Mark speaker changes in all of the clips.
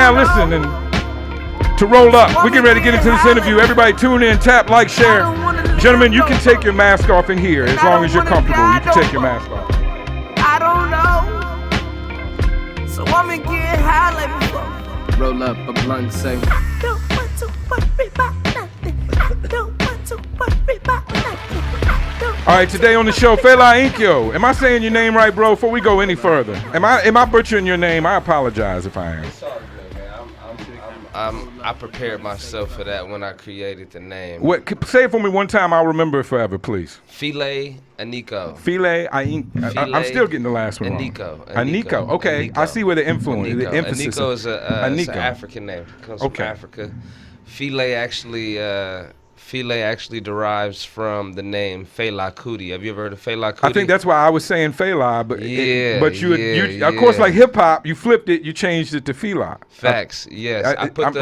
Speaker 1: now listening to Roll Up. We're getting ready to get into this interview. Everybody tune in, tap, like, share. Gentlemen, you can take your mask off in here as long as you're comfortable. You can take your mask off.
Speaker 2: I don't know. So I'ma get high like before.
Speaker 3: Roll up a blunt, say.
Speaker 2: I don't want to worry about nothing. I don't want to worry about nothing.
Speaker 1: All right, today on the show, Fela Interview. Am I saying your name right, bro? Before we go any further, am I butchering your name? I apologize if I am.
Speaker 3: It's all good, man. I prepared myself for that when I created the name.
Speaker 1: What? Say it for me one time. I'll remember it forever, please.
Speaker 3: Fela Interview.
Speaker 1: Fela I'm still getting the last one wrong. Aniko. Okay, I see where the influence, the emphasis.
Speaker 3: Aniko is an African name. It comes from Africa. Fela actually derives from the name Fela Kuti. Have you ever heard of Fela Kuti?
Speaker 1: I think that's why I was saying Fela, but you of course, like hip hop, you flipped it, you changed it to Fela.
Speaker 3: Facts, yes. I put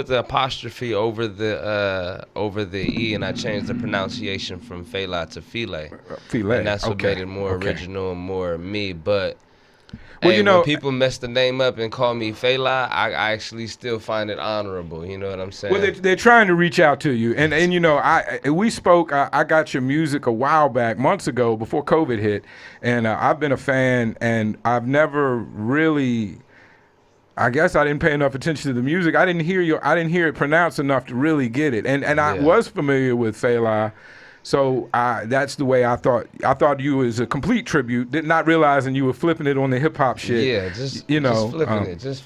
Speaker 3: the apostrophe over the E, and I changed the pronunciation from Fela to Fela.
Speaker 1: Fela,
Speaker 3: and that's what made it more original and more me. But
Speaker 1: well,
Speaker 3: hey, when people mess the name up and call me Fela, I actually still find it honorable. You know what I'm saying?
Speaker 1: Well, they're trying to reach out to you, and you know, we spoke. I got your music a while back, months ago, before COVID hit, and I've been a fan, and I've never really. I guess I didn't pay enough attention to the music. I didn't hear it pronounced enough to really get it, and I was familiar with Fela. So that's the way I thought. I thought you was a complete tribute, not realizing you were flipping it on the hip hop shit.
Speaker 3: Yeah, just flipping it. Because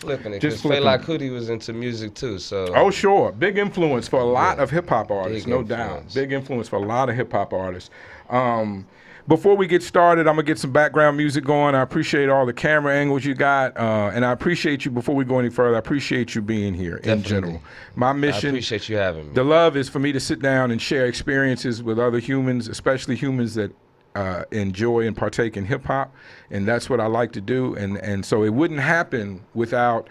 Speaker 3: Fela Kuti was into music too. So.
Speaker 1: Oh sure, big influence for a lot of hip hop artists, no doubt. Big influence for a lot of hip hop artists. Before we get started, I'm gonna get some background music going. I appreciate all the camera angles you got, and I appreciate you. Before we go any further, I appreciate you being here.
Speaker 3: Definitely.
Speaker 1: In general. My mission.
Speaker 3: I appreciate you having me.
Speaker 1: The love is for me to sit down and share experiences with other humans, especially humans that enjoy and partake in hip hop, and that's what I like to do. And so it wouldn't happen without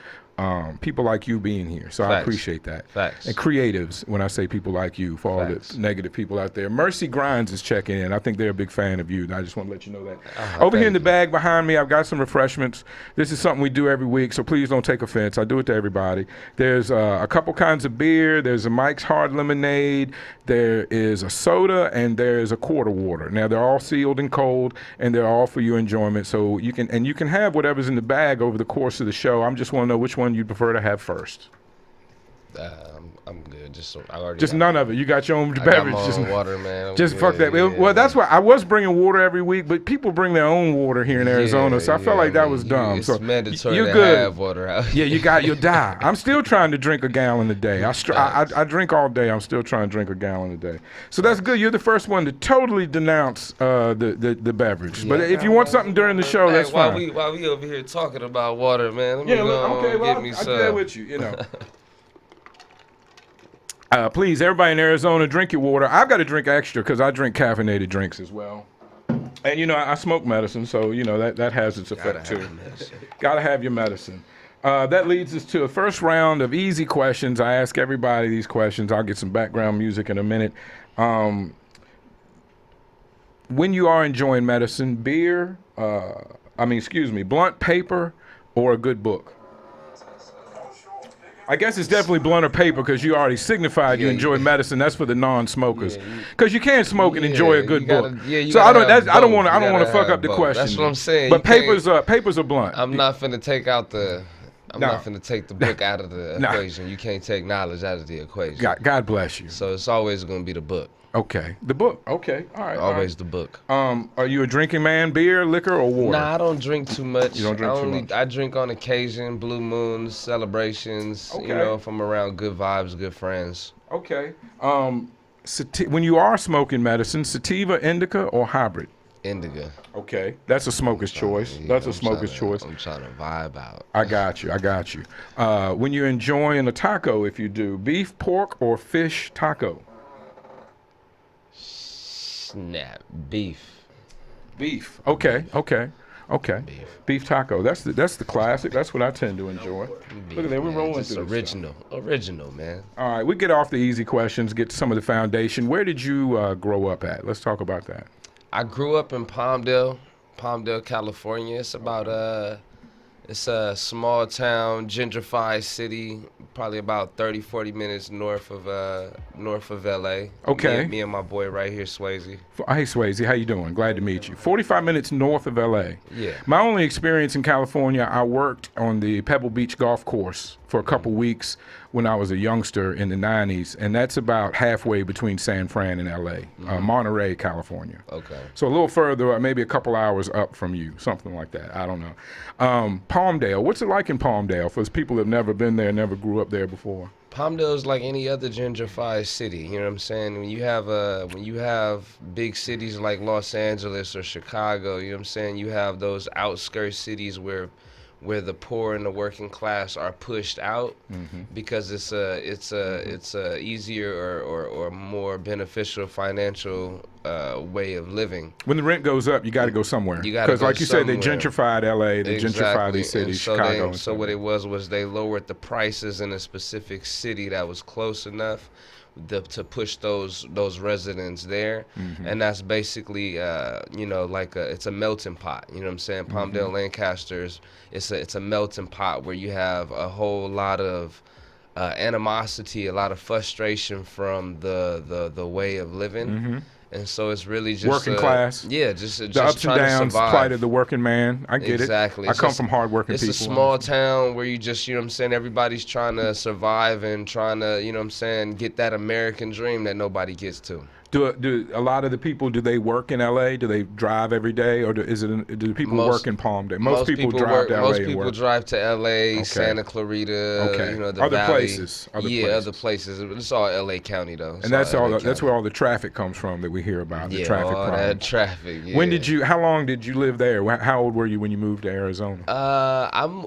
Speaker 1: people like you being here. So I appreciate that.
Speaker 3: Facts.
Speaker 1: And creatives, when I say people like you, for all the negative people out there. Mercy Grinds is checking in. I think they're a big fan of you. And I just want to let you know that. Over here in the bag behind me, I've got some refreshments. This is something we do every week, so please don't take offense. I do it to everybody. There's a couple kinds of beer. There's a Mike's Hard Lemonade. There is a soda, and there is a quarter water. Now, they're all sealed and cold, and they're all for your enjoyment. So you can have whatever's in the bag over the course of the show. I just want to know which one you'd prefer to have first.
Speaker 3: I'm good. I already
Speaker 1: just none of it. You got your own beverage.
Speaker 3: Got my own water, man.
Speaker 1: Just fuck that. Yeah. Well, that's why I was bringing water every week, but people bring their own water here in Arizona, so I felt like that was dumb.
Speaker 3: It's
Speaker 1: so
Speaker 3: mandatory
Speaker 1: you're
Speaker 3: to
Speaker 1: good.
Speaker 3: have water out.
Speaker 1: Yeah, you'll die. I'm still trying to drink a gallon a day. I drink all day. I'm still trying to drink a gallon a day. So that's good. You're the first one to totally denounce the beverage. But if you want something during the show, that's fine.
Speaker 3: While we over here talking about water, man, let me
Speaker 1: get
Speaker 3: me some.
Speaker 1: I'm there with you. You know. Please, everybody in Arizona, drink your water. I've got to drink extra because I drink caffeinated drinks as well. And, you know, I smoke medicine, so, you know, that has its effect, too. Gotta have your medicine. That leads us to a first round of easy questions. I ask everybody these questions. I'll get some background music in a minute. When you are enjoying medicine, blunt paper or a good book? I guess it's definitely blunt or paper because you already signified you enjoy medicine. That's for the non-smokers. Because you can't smoke and enjoy a good book. So I don't want to fuck up the question.
Speaker 3: That's what I'm saying.
Speaker 1: But papers are blunt.
Speaker 3: I'm not finna take out the. I'm not finna take the book out of the equation. You can't take knowledge out of the equation.
Speaker 1: God bless you.
Speaker 3: So it's always gonna be the book.
Speaker 1: Okay, the book. Okay, all right.
Speaker 3: Always the book.
Speaker 1: Are you a drinking man? Beer, liquor, or water?
Speaker 3: Nah, I don't drink too much.
Speaker 1: You don't drink too much?
Speaker 3: I drink on occasion, blue moons, celebrations.
Speaker 1: Okay.
Speaker 3: You know, if I'm around good vibes, good friends.
Speaker 1: Okay. When you are smoking medicine, sativa, indica, or hybrid?
Speaker 3: Indica.
Speaker 1: Okay, that's a smoker's choice. That's a smoker's choice.
Speaker 3: I'm trying to vibe out.
Speaker 1: I got you. When you're enjoying a taco, if you do, beef, pork, or fish taco?
Speaker 3: Snap. Beef.
Speaker 1: Okay. Beef taco. That's the classic. That's what I tend to enjoy. Look at that. We're rolling through this stuff.
Speaker 3: Original, man. All
Speaker 1: right, we get off the easy questions, get to some of the foundation. Where did you grow up at? Let's talk about that.
Speaker 3: I grew up in Palmdale, California. It's about It's a small town, gentrified city, probably about 30, 40 minutes north of LA.
Speaker 1: Okay.
Speaker 3: Me and my boy right here, Swayze.
Speaker 1: Hey, Swayze, how you doing? Glad to meet you. 45 minutes north of LA.
Speaker 3: Yeah.
Speaker 1: My only experience in California, I worked on the Pebble Beach golf course for a couple weeks when I was a youngster in the 90s, and that's about halfway between San Fran and LA, Monterey, California.
Speaker 3: Okay.
Speaker 1: So a little further, maybe a couple hours up from you, something like that. I don't know. Palmdale, what's it like in Palmdale for those people that have never been there, never grew up there before?
Speaker 3: Palmdale's like any other gentrified city. You know what I'm saying? When you have big cities like Los Angeles or Chicago, you know what I'm saying? You have those outskirts cities where the poor and the working class are pushed out because it's a easier or more beneficial financial way of living.
Speaker 1: When the rent goes up, you got to go somewhere.
Speaker 3: You got to go
Speaker 1: like you said, they
Speaker 3: somewhere.
Speaker 1: gentrified LA, they gentrified these cities, Chicago.
Speaker 3: So what it was they lowered the prices in a specific city that was close enough to push those residents there, and that's basically it's a melting pot. You know what I'm saying? Palmdale, Lancaster's it's a melting pot where you have a whole lot of animosity, a lot of frustration from the way of living. And so it's really just
Speaker 1: working class.
Speaker 3: Yeah, just
Speaker 1: the ups and downs, plight of the working man. I get
Speaker 3: exactly.
Speaker 1: it. I come from hardworking people.
Speaker 3: It's a small town where you just, you know what I'm saying, everybody's trying to survive and trying to, you know what I'm saying, get that American dream that nobody gets to.
Speaker 1: Do a lot of the people, do they work in LA? Do they drive every day, or do people work in Palmdale? Most people drive to LA.
Speaker 3: Most people drive to LA, Santa Clarita, the
Speaker 1: other
Speaker 3: valley.
Speaker 1: Places.
Speaker 3: Other places. It's all LA County though.
Speaker 1: And that's all. That's where all the traffic comes from that we hear about. The traffic
Speaker 3: all
Speaker 1: problems.
Speaker 3: That traffic. Yeah.
Speaker 1: How long did you live there? How old were you when you moved to Arizona?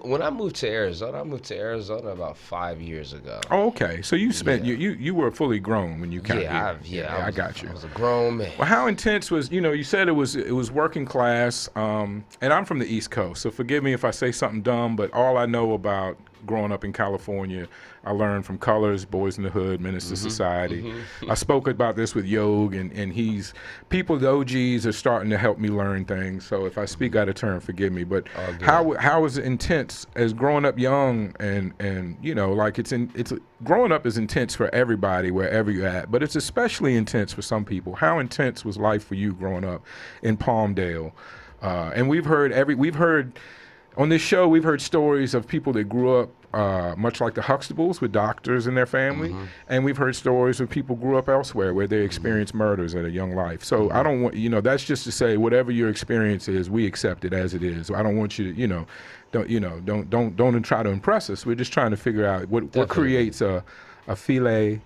Speaker 3: When I moved to Arizona about 5 years ago.
Speaker 1: Oh, okay. So you spent you were fully grown when you came here. I got you.
Speaker 3: I was a grown man.
Speaker 1: Well, how intense was, you said it was working class, and I'm from the East Coast, so forgive me if I say something dumb, but all I know about growing up in California, I learned from Colors, Boys in the Hood, Menace to Society. I spoke about this with Yog, and the OGs are starting to help me learn things, so if I speak out of turn, forgive me, but how was it intense as growing up young, and growing up is intense for everybody wherever you're at, but it's especially intense for some people. How intense was life for you growing up in Palmdale? And we've heard on this show, we've heard stories of people that grew up much like the Huxtables with doctors in their family, and we've heard stories of people grew up elsewhere where they experienced murders at a young life. So I don't want, that's just to say whatever your experience is, we accept it as it is. I don't want you to, don't try to impress us. We're just trying to figure out what creates a FE'LA.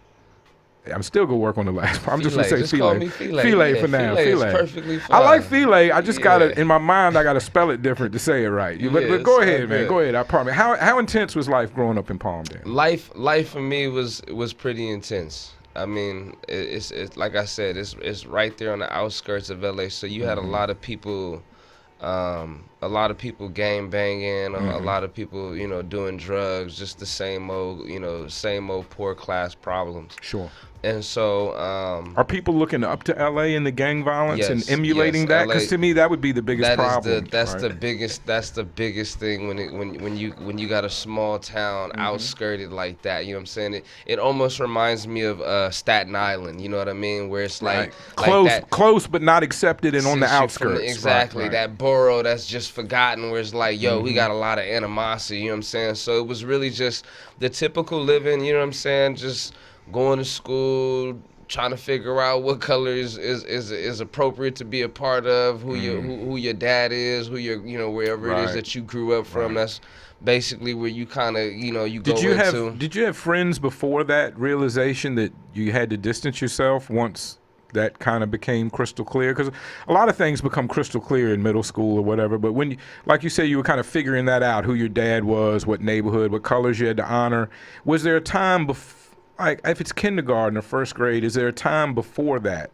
Speaker 1: I'm still gonna work on the last part. I'm just gonna say FE'LA.
Speaker 3: Call me FE'LA.
Speaker 1: FE'LA for now.
Speaker 3: FE'LA is perfectly fine.
Speaker 1: I like FE'LA. I just gotta, in my mind, I gotta spell it different to say it right. But go ahead, man. Go ahead. I promise. How intense was life growing up in Palmdale?
Speaker 3: Life for me was pretty intense. I mean, it's like I said, it's right there on the outskirts of LA. So you had a lot of people. A lot of people gang banging, a lot of people, doing drugs, just the same old poor class problems.
Speaker 1: Sure.
Speaker 3: And so,
Speaker 1: are people looking up to LA in the gang violence and emulating that? Because to me, that would be the biggest problem.
Speaker 3: That's the biggest thing when you got a small town outskirted like that. You know what I'm saying? It almost reminds me of Staten Island. You know what I mean? Where it's like
Speaker 1: close but not accepted and on the outskirts.
Speaker 3: Exactly. That borough that's just forgotten. Where it's like, yo, we got a lot of animosity. You know what I'm saying? So it was really just the typical living. You know what I'm saying? Just going to school, trying to figure out what color is appropriate to be a part of, who your dad is, who your wherever it is that you grew up from. That's basically where you kind of you go into.
Speaker 1: Did you have friends before that realization that you had to distance yourself once that kind of became crystal clear? Because a lot of things become crystal clear in middle school or whatever, but when like you say, you were kind of figuring that out, who your dad was, what neighborhood, what colors you had to honor. Was there a time before, like if it's kindergarten or first grade, is there a time before that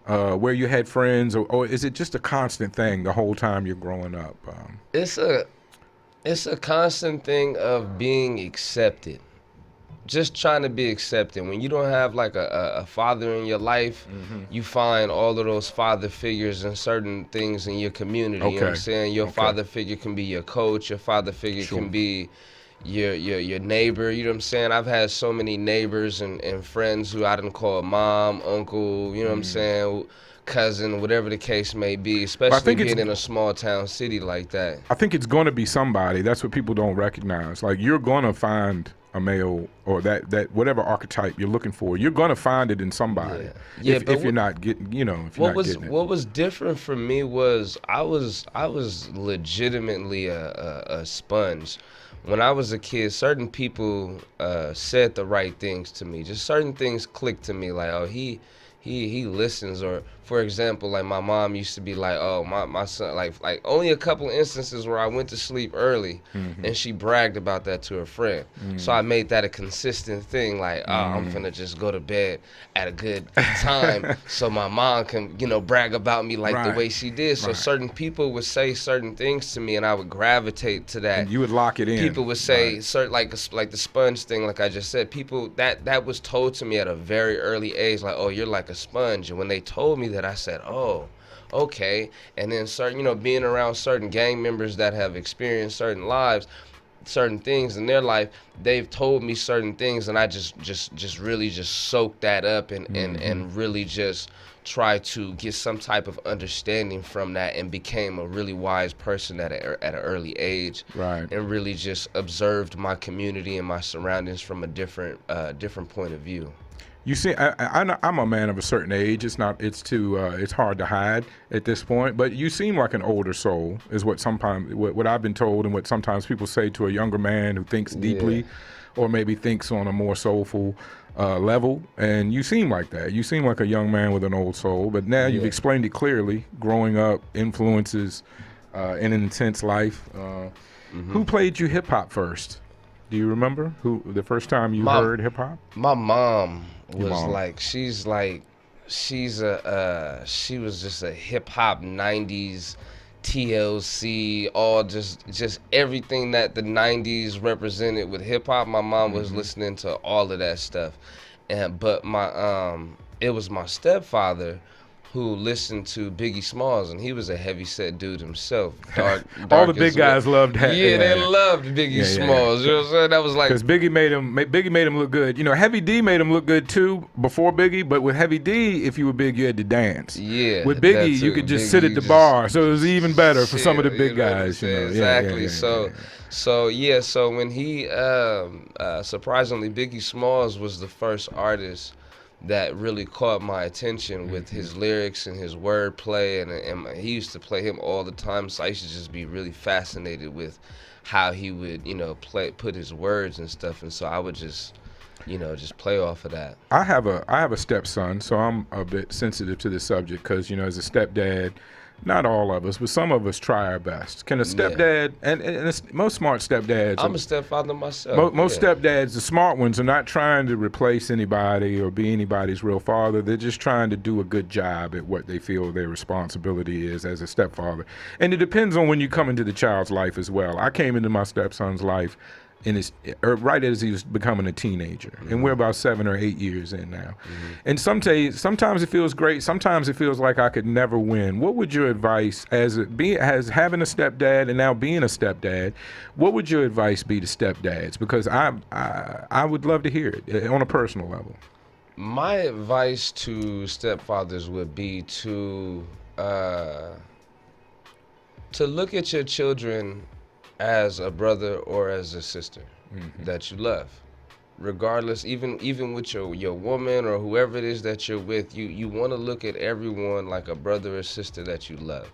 Speaker 1: where you had friends, or is it just a constant thing the whole time you're growing up?
Speaker 3: It's a constant thing of being accepted. just trying to be accepting. When you don't have like a father in your life, you find all of those father figures and certain things in your community. You know what I'm saying? Your father figure can be your coach. Your father figure can be your neighbor. You know what I'm saying? I've had so many neighbors and friends who I didn't call mom, uncle, you know what I'm saying, cousin, whatever the case may be, especially being in a small town city like that.
Speaker 1: I think it's going to be somebody. That's what people don't recognize. Like, you're going to find a male or that whatever archetype you're looking for, you're going to find it in somebody. If you're not getting, you know, if you're not getting it.
Speaker 3: What was different for me was I was legitimately a sponge. When I was a kid, certain people said the right things to me. Just certain things clicked to me, like, oh, he listens. Or, for example, like my mom used to be like, oh, my son, like only a couple instances where I went to sleep early, and she bragged about that to her friend. So I made that a consistent thing, like, oh, I'm finna just go to bed at a good time so my mom can, you know, brag about me like the way she did. So certain people would say certain things to me, and I would gravitate to that.
Speaker 1: And you would lock it in.
Speaker 3: People would say, like the sponge thing, like I just said. People, that was told to me at a very early age, like, oh, you're like a sponge. And when they told me that, I said, oh, okay. And then certain, you know, being around certain gang members that have experienced certain lives, certain things in their life, they've told me certain things, and I just really just soaked that up and really just try to get some type of understanding from that, and became a really wise person at an early age. Right. And really just observed my community and my surroundings from a different point of view.
Speaker 1: You see, I'm a man of a certain age. It's hard to hide at this point. But you seem like an older soul, is what I've been told, and what sometimes people say to a younger man who thinks deeply, or maybe thinks on a more soulful level. And you seem like that. You seem like a young man with an old soul. But now you've explained it clearly. Growing up, influences in an intense life. Who played you hip hop first? Do you remember who the first time you heard hip hop?
Speaker 3: My mom was like, she was just a hip hop 90s TLC, all just everything that the 90s represented with hip hop. My mom was listening to all of that stuff. But it was my stepfather who listened to Biggie Smalls, and he was a heavy-set dude himself. Dark
Speaker 1: all the big guys loved that.
Speaker 3: Yeah, they loved Biggie Smalls. You know what I'm saying? That was like,
Speaker 1: because Biggie made him look good. You know, Heavy D made him look good too before Biggie. But with Heavy D, if you were big, you had to dance. Yeah. With Biggie, you could just sit at the bar, so it was even better for some of the big guys. You know,
Speaker 3: exactly. So when he surprisingly, Biggie Smalls was the first artist that really caught my attention with his lyrics and his wordplay, and he used to play him all the time, so I used to just be really fascinated with how he would, you know, put his words and stuff, and so I would just play off of that.
Speaker 1: I have a stepson, so I'm a bit sensitive to this subject because, you know, as a stepdad, not all of us, but some of us try our best. Can a stepdad, and most smart stepdads.
Speaker 3: I'm a stepfather myself.
Speaker 1: Most stepdads, the smart ones, are not trying to replace anybody or be anybody's real father. They're just trying to do a good job at what they feel their responsibility is as a stepfather. And it depends on when you come into the child's life as well. I came into my stepson's life right as he was becoming a teenager, and we're about 7 or 8 years in now. And sometimes it feels great, sometimes it feels like I could never win. What would your advice, as having a stepdad and now being a stepdad, what would your advice be to stepdads? Because I would love to hear it on a personal level.
Speaker 3: My advice to stepfathers would be to look at your children as a brother or as a sister that you love. Regardless, even with your woman or whoever it is that you're with, you want to look at everyone like a brother or sister that you love.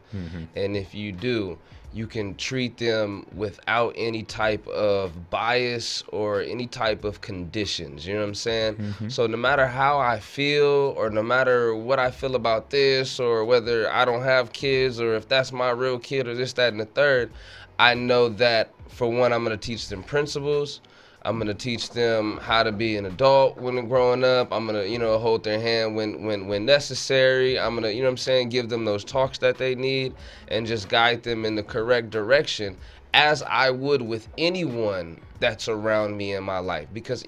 Speaker 3: And if you do, you can treat them without any type of bias or any type of conditions, you know what I'm saying? So no matter how I feel, or no matter what I feel about this, or whether I don't have kids, or if that's my real kid, or this, that, and the third, I know that, for one, I'm going to teach them principles. I'm going to teach them how to be an adult when they're growing up. I'm going to, you know, hold their hand when necessary. I'm going to, you know what I'm saying, give them those talks that they need and just guide them in the correct direction, as I would with anyone that's around me in my life, because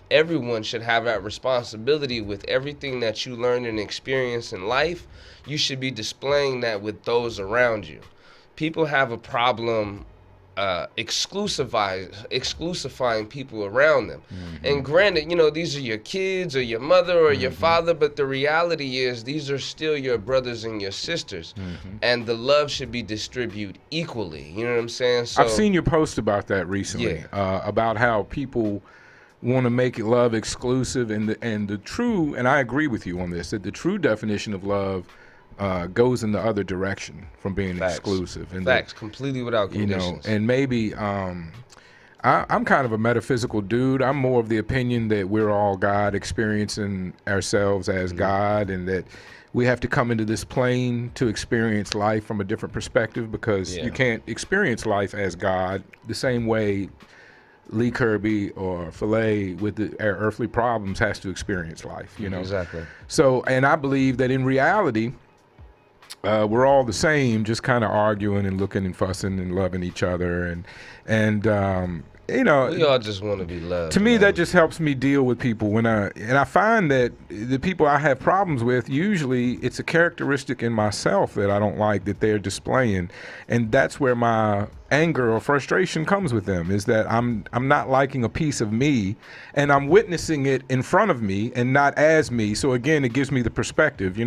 Speaker 3: everyone should have that responsibility. With everything that you learn and experience in life, you should be displaying that with those around you. People have a problem exclusifying people around them. And granted, these are your kids or your mother or your father, but the reality is these are still your brothers and your sisters, and the love should be distributed equally. You know what I'm saying? So
Speaker 1: I've seen your post about that recently, about how people want to make love exclusive, and the true, and I agree with you on this, that the true definition of love goes in the other direction from being exclusive. And
Speaker 3: Facts, completely without conditions.
Speaker 1: And maybe I'm kind of a metaphysical dude. I'm more of the opinion that we're all God, experiencing ourselves as God, and that we have to come into this plane to experience life from a different perspective, because you can't experience life as God the same way Lee Kirby or Fela with our earthly problems has to experience life,
Speaker 3: Exactly. So,
Speaker 1: and I believe that in reality, we're all the same, just kind of arguing and looking and fussing and loving each other, and we
Speaker 3: all just want to be loved.
Speaker 1: To me,
Speaker 3: man.
Speaker 1: that just helps me deal with people and I find that the people I have problems with, usually it's a characteristic in myself that I don't like that they're displaying, and that's where my anger or frustration comes with them, is that I'm not liking a piece of me, and I'm witnessing it in front of me and not as me. So again, it gives me the perspective,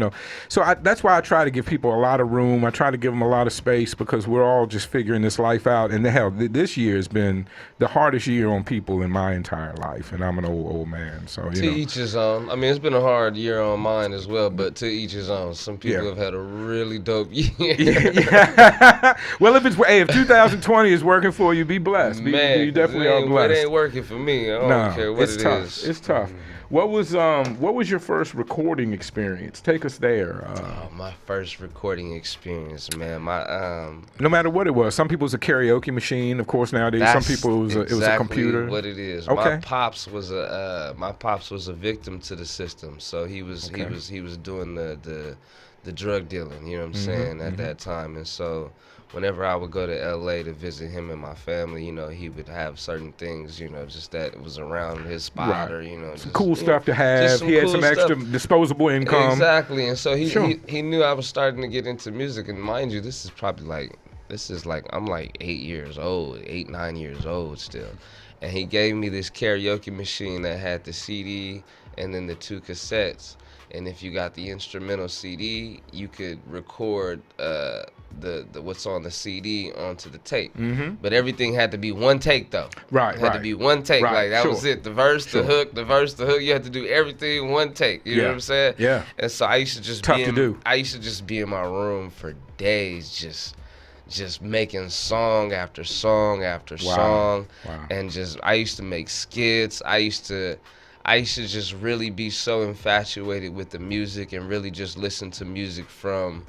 Speaker 1: So that's why I try to give people a lot of room. I try to give them a lot of space, because we're all just figuring this life out. And this year has been the hardest year on people in my entire life, and I'm an old man. So
Speaker 3: to each his own. I mean, it's been a hard year on mine as well, but to each his own. Some people have had a really dope year.
Speaker 1: Well, if 2020 is working for you, be blessed. You definitely are blessed.
Speaker 3: It ain't working for me. I don't care what it is.
Speaker 1: It's tough. What was your first recording experience? Take us there.
Speaker 3: My first recording experience, man.
Speaker 1: No matter what it was, some people it's a karaoke machine. Of course, nowadays some people it was a computer.
Speaker 3: What it is.
Speaker 1: Okay.
Speaker 3: My pops was a victim to the system. So he was doing the drug dealing. You know what I'm saying at that time, and so. Whenever I would go to L.A. to visit him and my family, he would have certain things, just that was around his spot, or
Speaker 1: some
Speaker 3: just,
Speaker 1: cool stuff to have. He had some extra disposable income.
Speaker 3: Exactly, and so he knew I was starting to get into music, and mind you, this is I'm like 8, 9 years old still, and he gave me this karaoke machine that had the CD and then the 2 cassettes. And if you got the instrumental CD, you could record the what's on the CD onto the tape. But everything had to be one take, though.
Speaker 1: Right,
Speaker 3: It had to be one take.
Speaker 1: Right,
Speaker 3: like that was it. The verse, the hook, the verse, the hook. You had to do everything one take. You know what I'm saying?
Speaker 1: Yeah.
Speaker 3: And so I used to just I used to just be in my room for days, just making song after song after song, and I used to make skits. I used to just really be so infatuated with the music and really just listen to music from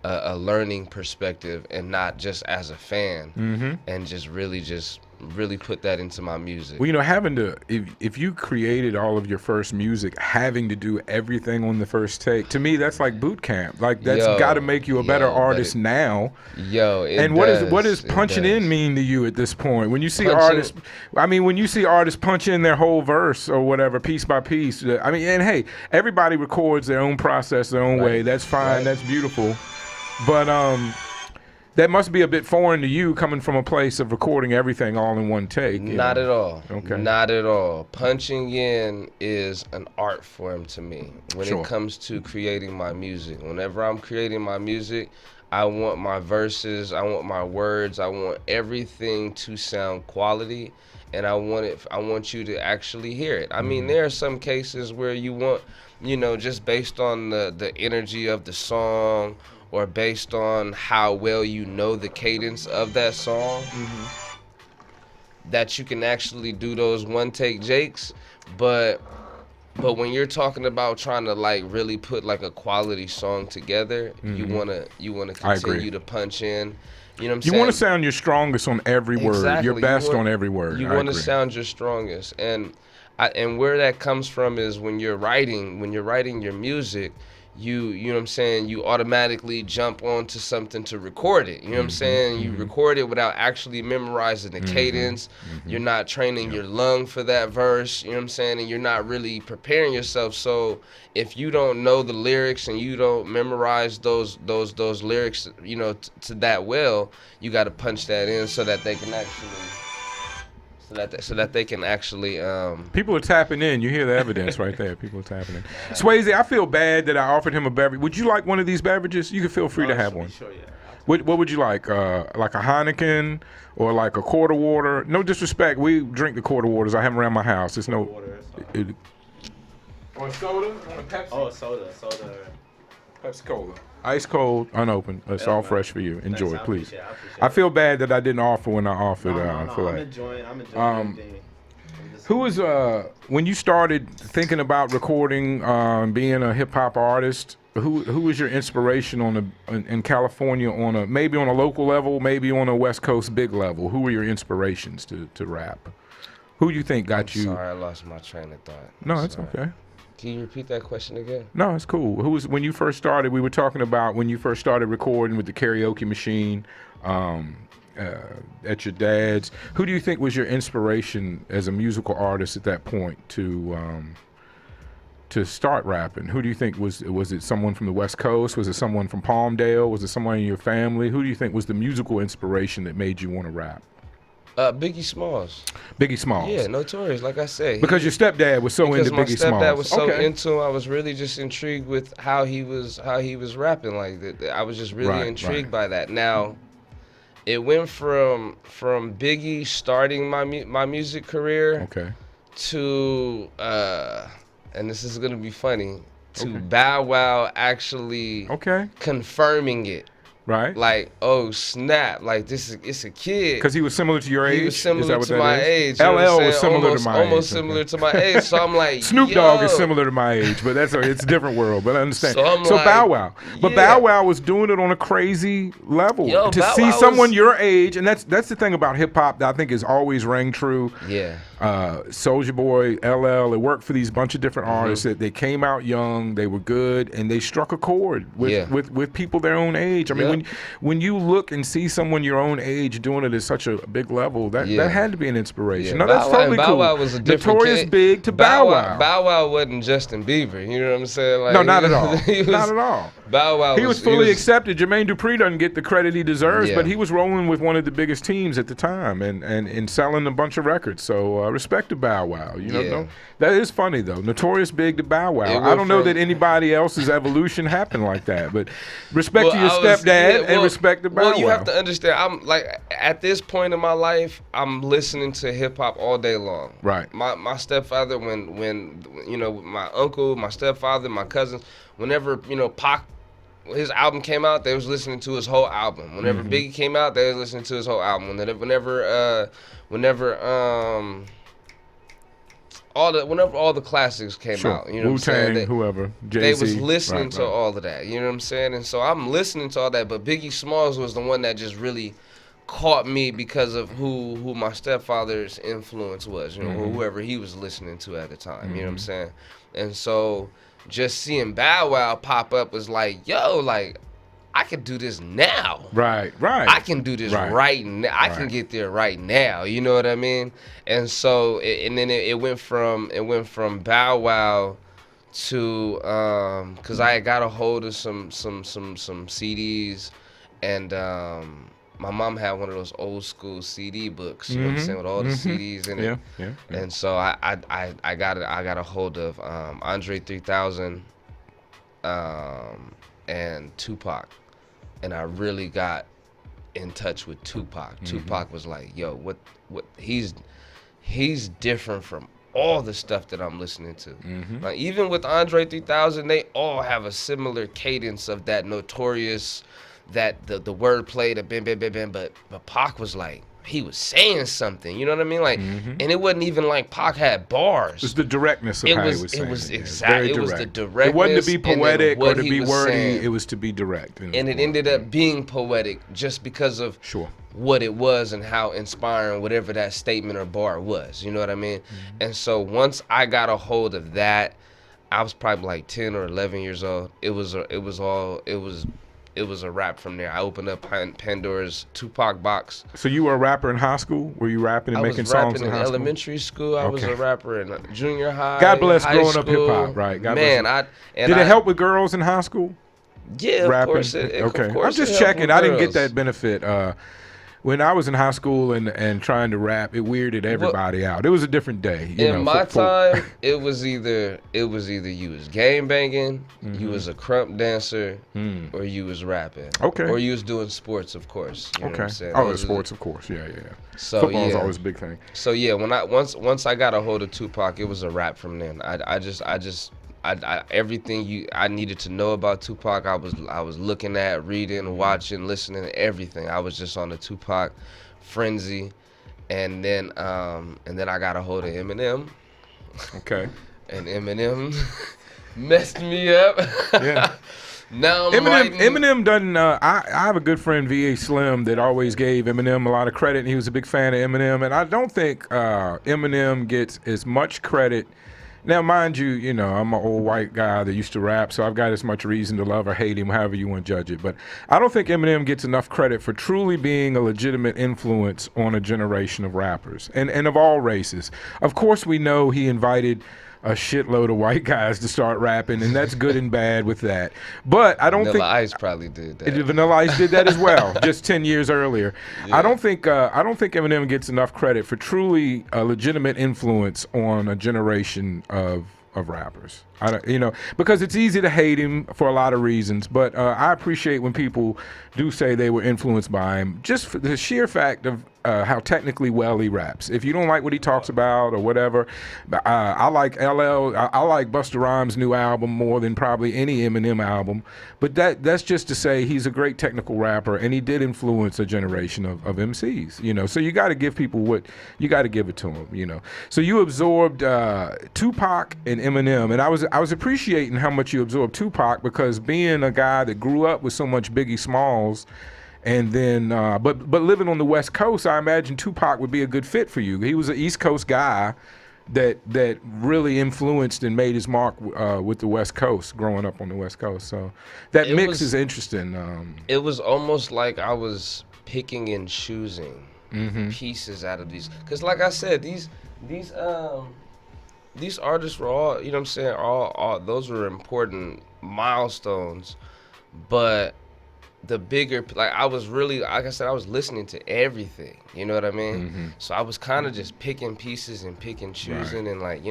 Speaker 3: a learning perspective and not just as a fan, and just really put that into my music.
Speaker 1: Well, having to, if you created all of your first music, having to do everything on the first take, to me, that's like boot camp. Like, that's got to make you a better artist now. What does punching in mean to you at this point? When you see artists, when you see artists punch in their whole verse or whatever, piece by piece, and hey, everybody records their own process, their own way. That's fine. That's beautiful. But, that must be a bit foreign to you, coming from a place of recording everything all in one take.
Speaker 3: Not at all.
Speaker 1: Okay.
Speaker 3: Not at all. Punching in is an art form to me when it comes to creating my music. Whenever I'm creating my music, I want my verses, I want my words, I want everything to sound quality, and I want you to actually hear it. I mean, there are some cases where you want, just based on the energy of the song, or based on how well you know the cadence of that song, that you can actually do those one-take jakes. But when you're talking about trying to really put a quality song together, you wanna continue to punch in. You know what I'm saying?
Speaker 1: You want to sound your strongest on every word, your best on every word.
Speaker 3: You want to sound your strongest, and where that comes from is when you're writing your music. you know what I'm saying, you automatically jump onto something to record it. You know what I'm saying? You record it without actually memorizing the cadence. You're not training your lung for that verse, you know what I'm saying? And you're not really preparing yourself. So if you don't know the lyrics and you don't memorize those lyrics, you know, to that well, you got to punch that in so that they can actually
Speaker 1: People are tapping in. You hear the evidence right there. People are tapping in. Swayze, I feel bad that I offered him a beverage. Would you like one of these beverages? You can feel free to have one.
Speaker 4: Sure, yeah.
Speaker 1: What would you like? Like a Heineken or like a quarter water? No disrespect. We drink the quarter waters. I have them around my house. It's no.
Speaker 4: Water,
Speaker 1: Or soda? On a Pepsi?
Speaker 4: oh, soda.
Speaker 1: Pepsi Cola. Ice cold, unopened. It's all fresh for you. Enjoy,
Speaker 4: Thanks,
Speaker 1: please.
Speaker 4: I appreciate
Speaker 1: I
Speaker 4: it.
Speaker 1: feel bad that I didn't offer when I offered.
Speaker 4: No,
Speaker 1: for
Speaker 4: I'm
Speaker 1: that.
Speaker 4: enjoying everything.
Speaker 1: Who was when you started thinking about recording, being a hip hop artist? Who was your inspiration in California maybe on a local level, maybe on a West Coast big level? Who were your inspirations to rap? Who do you think got you?
Speaker 3: Sorry, I lost my train of thought.
Speaker 1: No, it's okay.
Speaker 3: Can you repeat that question again?
Speaker 1: No, it's cool. Who was when you first started? We were talking about when you first started recording with the karaoke machine. At your dad's. Who do you think was your inspiration as a musical artist at that point to start rapping? Who do you think was it someone from the West Coast? Was it someone from Palmdale? Was it someone in your family? Who do you think was the musical inspiration that made you want to rap?
Speaker 3: Biggie Smalls.
Speaker 1: Biggie Smalls.
Speaker 3: Yeah, Notorious, like I said.
Speaker 1: Because your stepdad was so into Biggie Smalls.
Speaker 3: Because my stepdad was so into him, I was really just intrigued with how he was rapping. Like I was just really intrigued by that. Now, it went from Biggie starting my music career to and this is gonna be funny, to Bow Wow actually confirming it.
Speaker 1: Right.
Speaker 3: Like, oh snap! Like it's a kid.
Speaker 1: Because he was similar to your age.
Speaker 3: He was similar to my age.
Speaker 1: LL was similar to my age.
Speaker 3: Almost similar to my age. So I'm like,
Speaker 1: Snoop Dogg is similar to my age, but it's a different world. But I understand. So
Speaker 3: like,
Speaker 1: Bow Wow, but Bow Wow was doing it on a crazy level. To
Speaker 3: Bow
Speaker 1: see
Speaker 3: Wow
Speaker 1: someone your age, and that's the thing about hip hop that I think is always rang true.
Speaker 3: Yeah.
Speaker 1: Soulja Boy, LL, it worked for these bunch of different artists that they came out young, they were good, and they struck a chord with people their own age. I mean, when you look and see someone your own age doing it at such a big level, that had to be an inspiration. No, that's totally cool.
Speaker 3: Bow Wow was a different
Speaker 1: Notorious
Speaker 3: kid.
Speaker 1: Big to Bow Wow.
Speaker 3: Bow Wow wasn't Justin Bieber. You know what I'm saying? Like,
Speaker 1: no, not at all. Not at all.
Speaker 3: Bow Wow.
Speaker 1: He was fully accepted. Jermaine Dupri doesn't get the credit he deserves, but he was rolling with one of the biggest teams at the time and selling a bunch of records. So respect to Bow Wow. You know, that is funny though. Notorious Big to Bow Wow. I don't know that anybody else's evolution happened like that, but respect to your stepdad and respect to Bow Wow.
Speaker 3: Well, you have to understand. I'm like at this point in my life, I'm listening to hip hop all day long.
Speaker 1: Right.
Speaker 3: My stepfather, when you know, my uncle, my stepfather, my cousins, whenever Pac, his album came out, they was listening to his whole album. Whenever Biggie came out, they was listening to his whole album. Whenever all the classics came out, you know what I'm saying?
Speaker 1: Whoever, Jay-Z,
Speaker 3: they was listening to all of that, you know what I'm saying? And so I'm listening to all that, but Biggie Smalls was the one that just really caught me because of who my stepfather's influence was, you know, whoever he was listening to at the time, you know what I'm saying? And so just seeing Bow Wow pop up was like, yo, like, I can do this now.
Speaker 1: Right.
Speaker 3: I can do this right now. I can get there right now. You know what I mean? And so, then it went from Bow Wow to because I got a hold of some CDs, and my mom had one of those old school CD books. You know what I'm saying, with all the CDs in it. Yeah. And so I got a hold of Andre 3000 and Tupac. And I really got in touch with Tupac. Tupac was like, yo, what he's different from all the stuff that I'm listening to. Like even with Andre 3000, they all have a similar cadence of that Notorious, that the wordplay, the bim bim bim bim, but Pac was like, he was saying something, you know what I mean? Like, and it wasn't even like Pac had bars.
Speaker 1: It was the directness of how he was saying.
Speaker 3: It was exactly. It was the directness.
Speaker 1: It wasn't to be poetic or to be wordy. Saying. It was to be direct.
Speaker 3: And it ended up being poetic just because of what it was and how inspiring whatever that statement or bar was. You know what I mean? And so once I got a hold of that, I was probably like 10 or 11 years old. It was a wrap from there. I opened up Pandora's Tupac box.
Speaker 1: So you were a rapper in high school? Were you rapping and making songs in high school?
Speaker 3: Elementary school. I was a rapper in junior high.
Speaker 1: God bless
Speaker 3: high
Speaker 1: growing
Speaker 3: school.
Speaker 1: up hip hop, right? God
Speaker 3: Man,
Speaker 1: bless. Did it help with girls in high school?
Speaker 3: Yeah,
Speaker 1: rapping?
Speaker 3: Of course.
Speaker 1: Okay,
Speaker 3: of course
Speaker 1: I'm just checking. I didn't get that benefit. When I was in high school and trying to rap, it weirded everybody out. It was a different day.
Speaker 3: In my time, it was either you was gang banging, you was a crump dancer, or you was rapping.
Speaker 1: Okay.
Speaker 3: Or you was doing sports, of course. You know what I'm saying?
Speaker 1: Oh, sports, of course. Yeah.
Speaker 3: So
Speaker 1: football is always a big thing.
Speaker 3: So yeah, when once I got a hold of Tupac, it was a wrap from then. Everything I needed to know about Tupac, I was looking at, reading, watching, listening, everything. I was just on the Tupac frenzy, and then I got a hold of Eminem.
Speaker 1: Okay.
Speaker 3: And Eminem messed me up.
Speaker 1: Yeah.
Speaker 3: Now
Speaker 1: Eminem doesn't. I have a good friend, V.A. Slim, that always gave Eminem a lot of credit, and he was a big fan of Eminem. And I don't think Eminem gets as much credit. Now, mind you, I'm an old white guy that used to rap, so I've got as much reason to love or hate him, however you want to judge it. But I don't think Eminem gets enough credit for truly being a legitimate influence on a generation of rappers, and of all races. Of course, we know he invited a shitload of white guys to start rapping, and that's good and bad with that. But I don't think
Speaker 3: Vanilla Ice probably did that.
Speaker 1: Vanilla Ice did that as well, just 10 years earlier. Yeah. I don't think Eminem gets enough credit for truly a legitimate influence on a generation of rappers. Because it's easy to hate him for a lot of reasons, but I appreciate when people do say they were influenced by him, just for the sheer fact of how technically well he raps. If you don't like what he talks about or whatever, I like LL. I like Busta Rhymes' new album more than probably any Eminem album. But that's just to say he's a great technical rapper, and he did influence a generation of MCs. So you got to give people what you got to give it to them. So you absorbed Tupac and Eminem, and I was appreciating how much you absorbed Tupac, because being a guy that grew up with so much Biggie Smalls. And then, but living on the West Coast, I imagine Tupac would be a good fit for you. He was an East Coast guy that really influenced and made his mark with the West Coast, growing up on the West Coast. So that mix is interesting.
Speaker 3: It was almost like I was picking and choosing pieces out of these, because like I said, these artists were all, you know what I'm saying, all those were important milestones, but the bigger, like I was really, like I said, I was listening to everything, you know what I mean? So I was kind of just picking pieces and choosing, and like,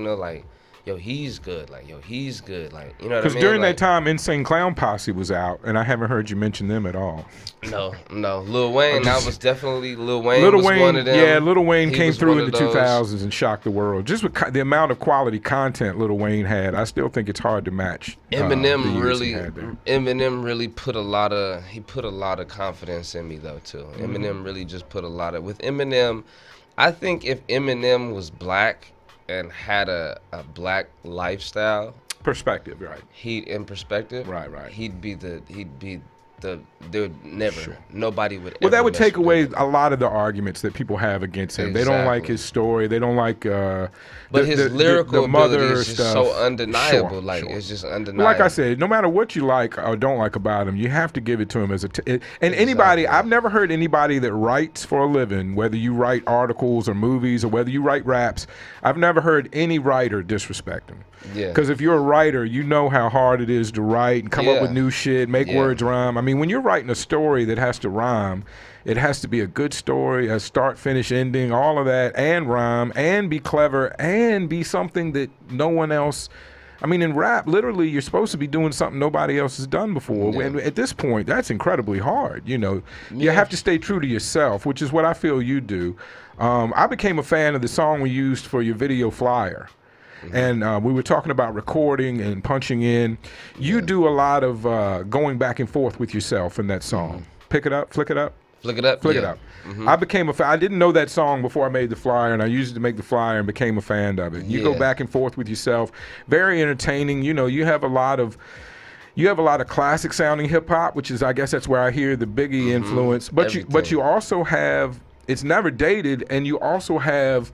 Speaker 3: yo, he's good, like, yo, he's good, like, you know what I mean?
Speaker 1: Because during that time, Insane Clown Posse was out, and I haven't heard you mention them at all.
Speaker 3: No, Lil Wayne, that was definitely, Lil Wayne was one of them.
Speaker 1: Yeah, Lil Wayne came through in the 2000s and shocked the world. Just with the amount of quality content Lil Wayne had, I still think it's hard to match.
Speaker 3: Eminem really put a lot of confidence in me though too. Eminem really just put a lot of, with Eminem, I think if Eminem was black and had a black lifestyle,
Speaker 1: perspective, right?
Speaker 3: He'd be there would never, nobody would.
Speaker 1: Well, that would take away a lot of the arguments that people have against him. Exactly. They don't like his story. They don't like.
Speaker 3: But his lyrical ability is just so undeniable. Sure, it's just undeniable.
Speaker 1: Like I said, no matter what you like or don't like about him, you have to give it to him as anybody. I've never heard anybody that writes for a living, whether you write articles or movies or whether you write raps. I've never heard any writer disrespect him. Yeah. Because if you're a writer, you know how hard it is to write and come up with new shit, make words rhyme. I mean, when you're writing a story that has to rhyme, it has to be a good story, a start, finish, ending, all of that, and rhyme, and be clever, and be something that no one else. I mean, in rap, literally, you're supposed to be doing something nobody else has done before. And at this point, that's incredibly hard. You have to stay true to yourself, which is what I feel you do. I became a fan of the song we used for your video flyer. And we were talking about recording and punching in. You do a lot of going back and forth with yourself in that song. Pick it up, flick it up.
Speaker 3: Flick it up.
Speaker 1: Flick it up. I became a fan. I didn't know that song before I made the flyer, and I used it to make the flyer and became a fan of it. You go back and forth with yourself. Very entertaining. You have a lot of classic sounding hip hop, which is, I guess that's where I hear the Biggie influence. But you also have, it's never dated, and you also have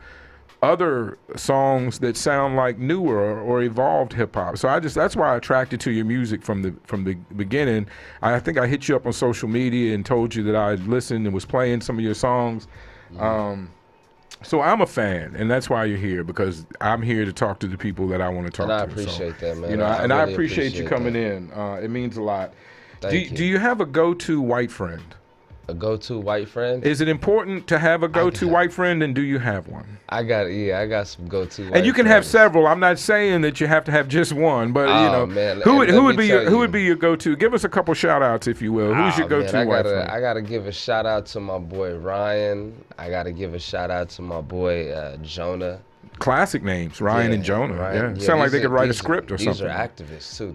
Speaker 1: other songs that sound like newer or evolved hip hop. So that's why I attracted to your music from the beginning. I think I hit you up on social media and told you that I listened and was playing some of your songs. So I'm a fan, and that's why you're here, because I'm here to talk to the people that I want to talk to.
Speaker 3: And I appreciate that, man.
Speaker 1: You know,
Speaker 3: I
Speaker 1: and I
Speaker 3: really
Speaker 1: appreciate you coming
Speaker 3: that.
Speaker 1: in. It means a lot.
Speaker 3: Thank you.
Speaker 1: Do you have a go-to white friend?
Speaker 3: A go-to white friend?
Speaker 1: Is it important to have a go-to white friend, and do you have one?
Speaker 3: I got some go-to white
Speaker 1: And you can
Speaker 3: friends.
Speaker 1: have several. I'm not saying that you have to have just one, but you know,
Speaker 3: man.
Speaker 1: who
Speaker 3: And
Speaker 1: would
Speaker 3: let
Speaker 1: be your go-to? Give us a couple shout-outs, if you will. Who's your go-to
Speaker 3: man,
Speaker 1: white friend?
Speaker 3: I gotta give a shout out to my boy Ryan. I gotta give a shout out to my boy Jonah.
Speaker 1: Classic names, Ryan and Jonah.
Speaker 3: Ryan.
Speaker 1: Yeah. Sound like they
Speaker 3: these
Speaker 1: could
Speaker 3: are-
Speaker 1: write a
Speaker 3: these-
Speaker 1: script or
Speaker 3: these
Speaker 1: something.
Speaker 3: These are activists too.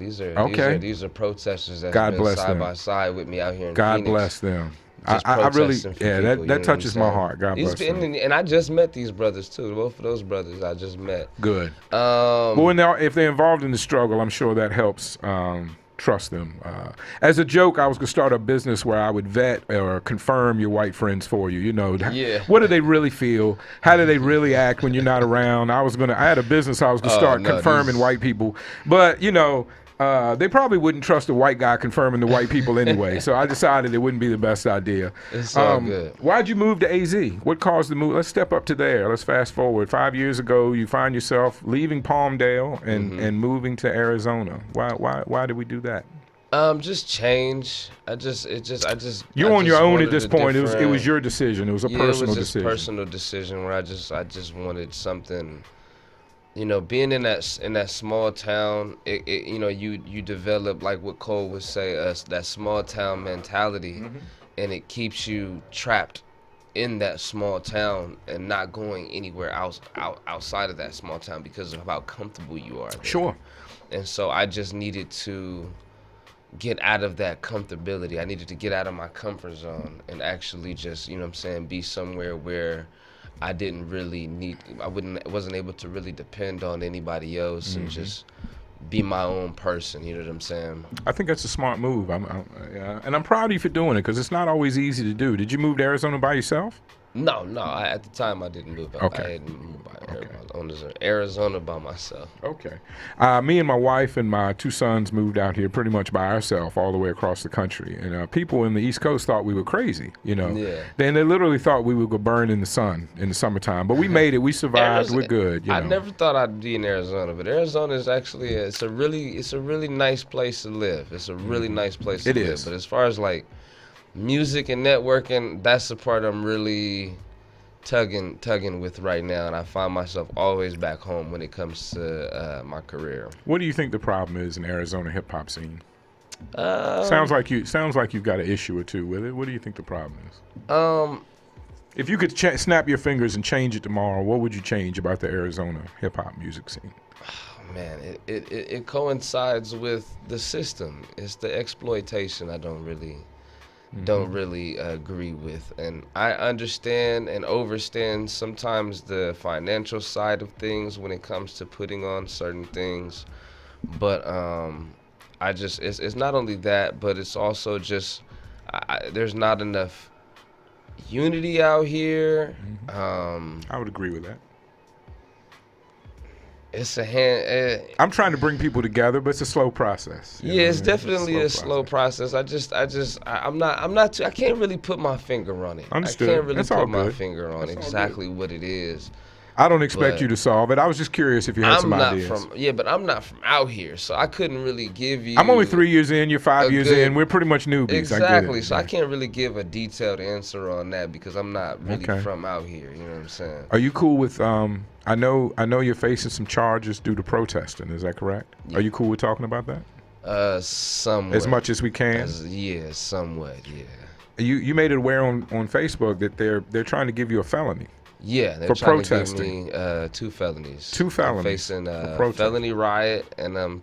Speaker 3: These are protesters that's
Speaker 1: God
Speaker 3: been
Speaker 1: bless
Speaker 3: side
Speaker 1: them.
Speaker 3: by side with me out here in
Speaker 1: God
Speaker 3: Phoenix.
Speaker 1: bless them.
Speaker 3: Just
Speaker 1: I really,
Speaker 3: protesting for people, you know
Speaker 1: that
Speaker 3: what
Speaker 1: touches
Speaker 3: I'm
Speaker 1: my
Speaker 3: saying?
Speaker 1: heart. God bless them.
Speaker 3: And I just met these brothers too. Both of those brothers I just met.
Speaker 1: Good. Well, if they're involved in the struggle, I'm sure that helps trust them. As a joke, I was going to start a business where I would vet or confirm your white friends for you. You know, what do they really feel? How do they really act when you're not around? I had a business I was going to start confirming white people. But, you know, they probably wouldn't trust a white guy confirming the white people anyway. So I decided it wouldn't be the best idea.
Speaker 3: It's all good.
Speaker 1: Why'd you move to AZ? What caused the move? Let's step up to there. Let's fast forward. 5 years ago, you find yourself leaving Palmdale and moving to Arizona. Why did we do that?
Speaker 3: Just change.
Speaker 1: You're on your own at
Speaker 3: wanted
Speaker 1: this
Speaker 3: a
Speaker 1: point. It
Speaker 3: different-
Speaker 1: was your decision. It was a personal
Speaker 3: it was just
Speaker 1: decision.
Speaker 3: personal decision where I just wanted something. You know, being in that small town, you know, you develop, like what Cole would say, that small town mentality, and it keeps you trapped in that small town and not going anywhere outside of that small town because of how comfortable you are there.
Speaker 1: Sure.
Speaker 3: And so I just needed to get out of that comfortability. I needed to get out of my comfort zone and actually just, you know what I'm saying, be somewhere where I didn't really wasn't able to really depend on anybody else and just be my own person. You know what I'm saying?
Speaker 1: I think that's a smart move. And I'm proud of you for doing it, because it's not always easy to do. Did you move to Arizona by yourself?
Speaker 3: No. At the time, I didn't move.
Speaker 1: Okay.
Speaker 3: I hadn't moved by Arizona by myself.
Speaker 1: Okay. Me and my wife and my 2 sons moved out here pretty much by ourselves all the way across the country. And people in the East Coast thought we were crazy, you know.
Speaker 3: Yeah.
Speaker 1: Then they literally thought we would go burn in the sun in the summertime. But we made it. We survived. We're good.
Speaker 3: I never thought I'd be in Arizona, but Arizona is actually it's a really nice place to live. It's a really nice place to live.
Speaker 1: is.
Speaker 3: But as far as like music and networking, that's the part I'm really tugging with right now, and I find myself always back home when it comes to my career.
Speaker 1: What do you think the problem is in Arizona hip hop scene? Sounds like you've got an issue or two with it. What do you think the problem is? If you could snap your fingers and change it tomorrow, what would you change about the Arizona hip hop music scene?
Speaker 3: Man, it coincides with the system. It's the exploitation I don't really agree with, and I understand and overstand sometimes the financial side of things when it comes to putting on certain things, but it's not only that, but it's also just there's not enough unity out here.
Speaker 1: I would agree with that.
Speaker 3: It's
Speaker 1: I'm trying to bring people together, but it's a slow process.
Speaker 3: It's definitely a slow process. I can't really put my finger on it.
Speaker 1: Understood.
Speaker 3: I can't really
Speaker 1: That's all
Speaker 3: put my
Speaker 1: good.
Speaker 3: finger on exactly what it is.
Speaker 1: I don't expect
Speaker 3: But
Speaker 1: you to solve it. I was just curious if you had some ideas.
Speaker 3: But I'm not from out here, so I couldn't really give you.
Speaker 1: I'm only 3 years in. You're 5 years
Speaker 3: good-
Speaker 1: in. We're pretty much newbies.
Speaker 3: Exactly.
Speaker 1: I get it.
Speaker 3: So I can't really give a detailed answer on that because I'm not really
Speaker 1: Okay.
Speaker 3: from out here. You know what I'm saying?
Speaker 1: Are you cool with? I know you're facing some charges due to protesting. Is that correct?
Speaker 3: Yeah.
Speaker 1: Are you cool with talking about that?
Speaker 3: Somewhat.
Speaker 1: As much as we can.
Speaker 3: Somewhat. Yeah.
Speaker 1: You made it aware on Facebook that they're trying to give you a felony.
Speaker 3: Yeah, they're
Speaker 1: For
Speaker 3: trying
Speaker 1: protesting.
Speaker 3: to give me 2 felonies.
Speaker 1: 2 felonies.
Speaker 3: I'm facing
Speaker 1: for
Speaker 3: a
Speaker 1: protest.
Speaker 3: felony riot, and I'm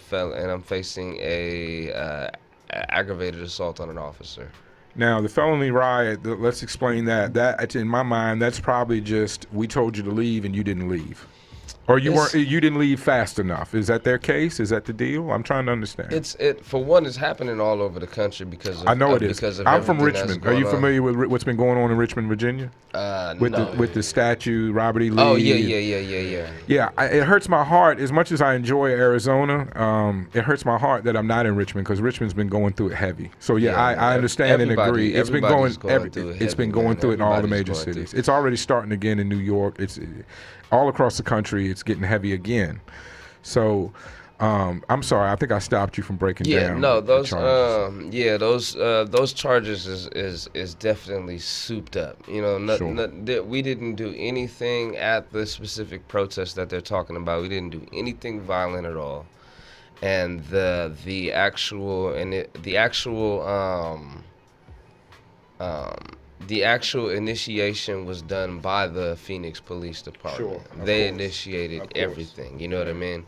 Speaker 3: facing a aggravated assault on an officer.
Speaker 1: Now the felony riot. Let's explain that. That in my mind, that's probably just we told you to leave and you didn't leave. Or you didn't leave fast enough. Is that their case? Is that the deal? I'm trying to understand.
Speaker 3: For one, it's happening all over the country because of,
Speaker 1: I know it is.
Speaker 3: Because of
Speaker 1: I'm from
Speaker 3: everything that's
Speaker 1: Richmond. Are you
Speaker 3: going on.
Speaker 1: familiar with what's been going on in Richmond, Virginia?
Speaker 3: No.
Speaker 1: With the statue, Robert E. Lee.
Speaker 3: Oh yeah.
Speaker 1: Yeah, it hurts my heart as much as I enjoy Arizona. It hurts my heart that I'm not in Richmond because Richmond's been going through it heavy. So I understand and agree. It's been going through it in all the major cities. It's already starting again in New York. It's all across the country. It's getting heavy again. So I'm sorry. I think I stopped you from breaking down.
Speaker 3: Those charges is definitely souped up. You know, we didn't do anything at the specific protest that they're talking about. We didn't do anything violent at all. And the actual initiation was done by the Phoenix Police Department. They initiated everything. You know what I mean?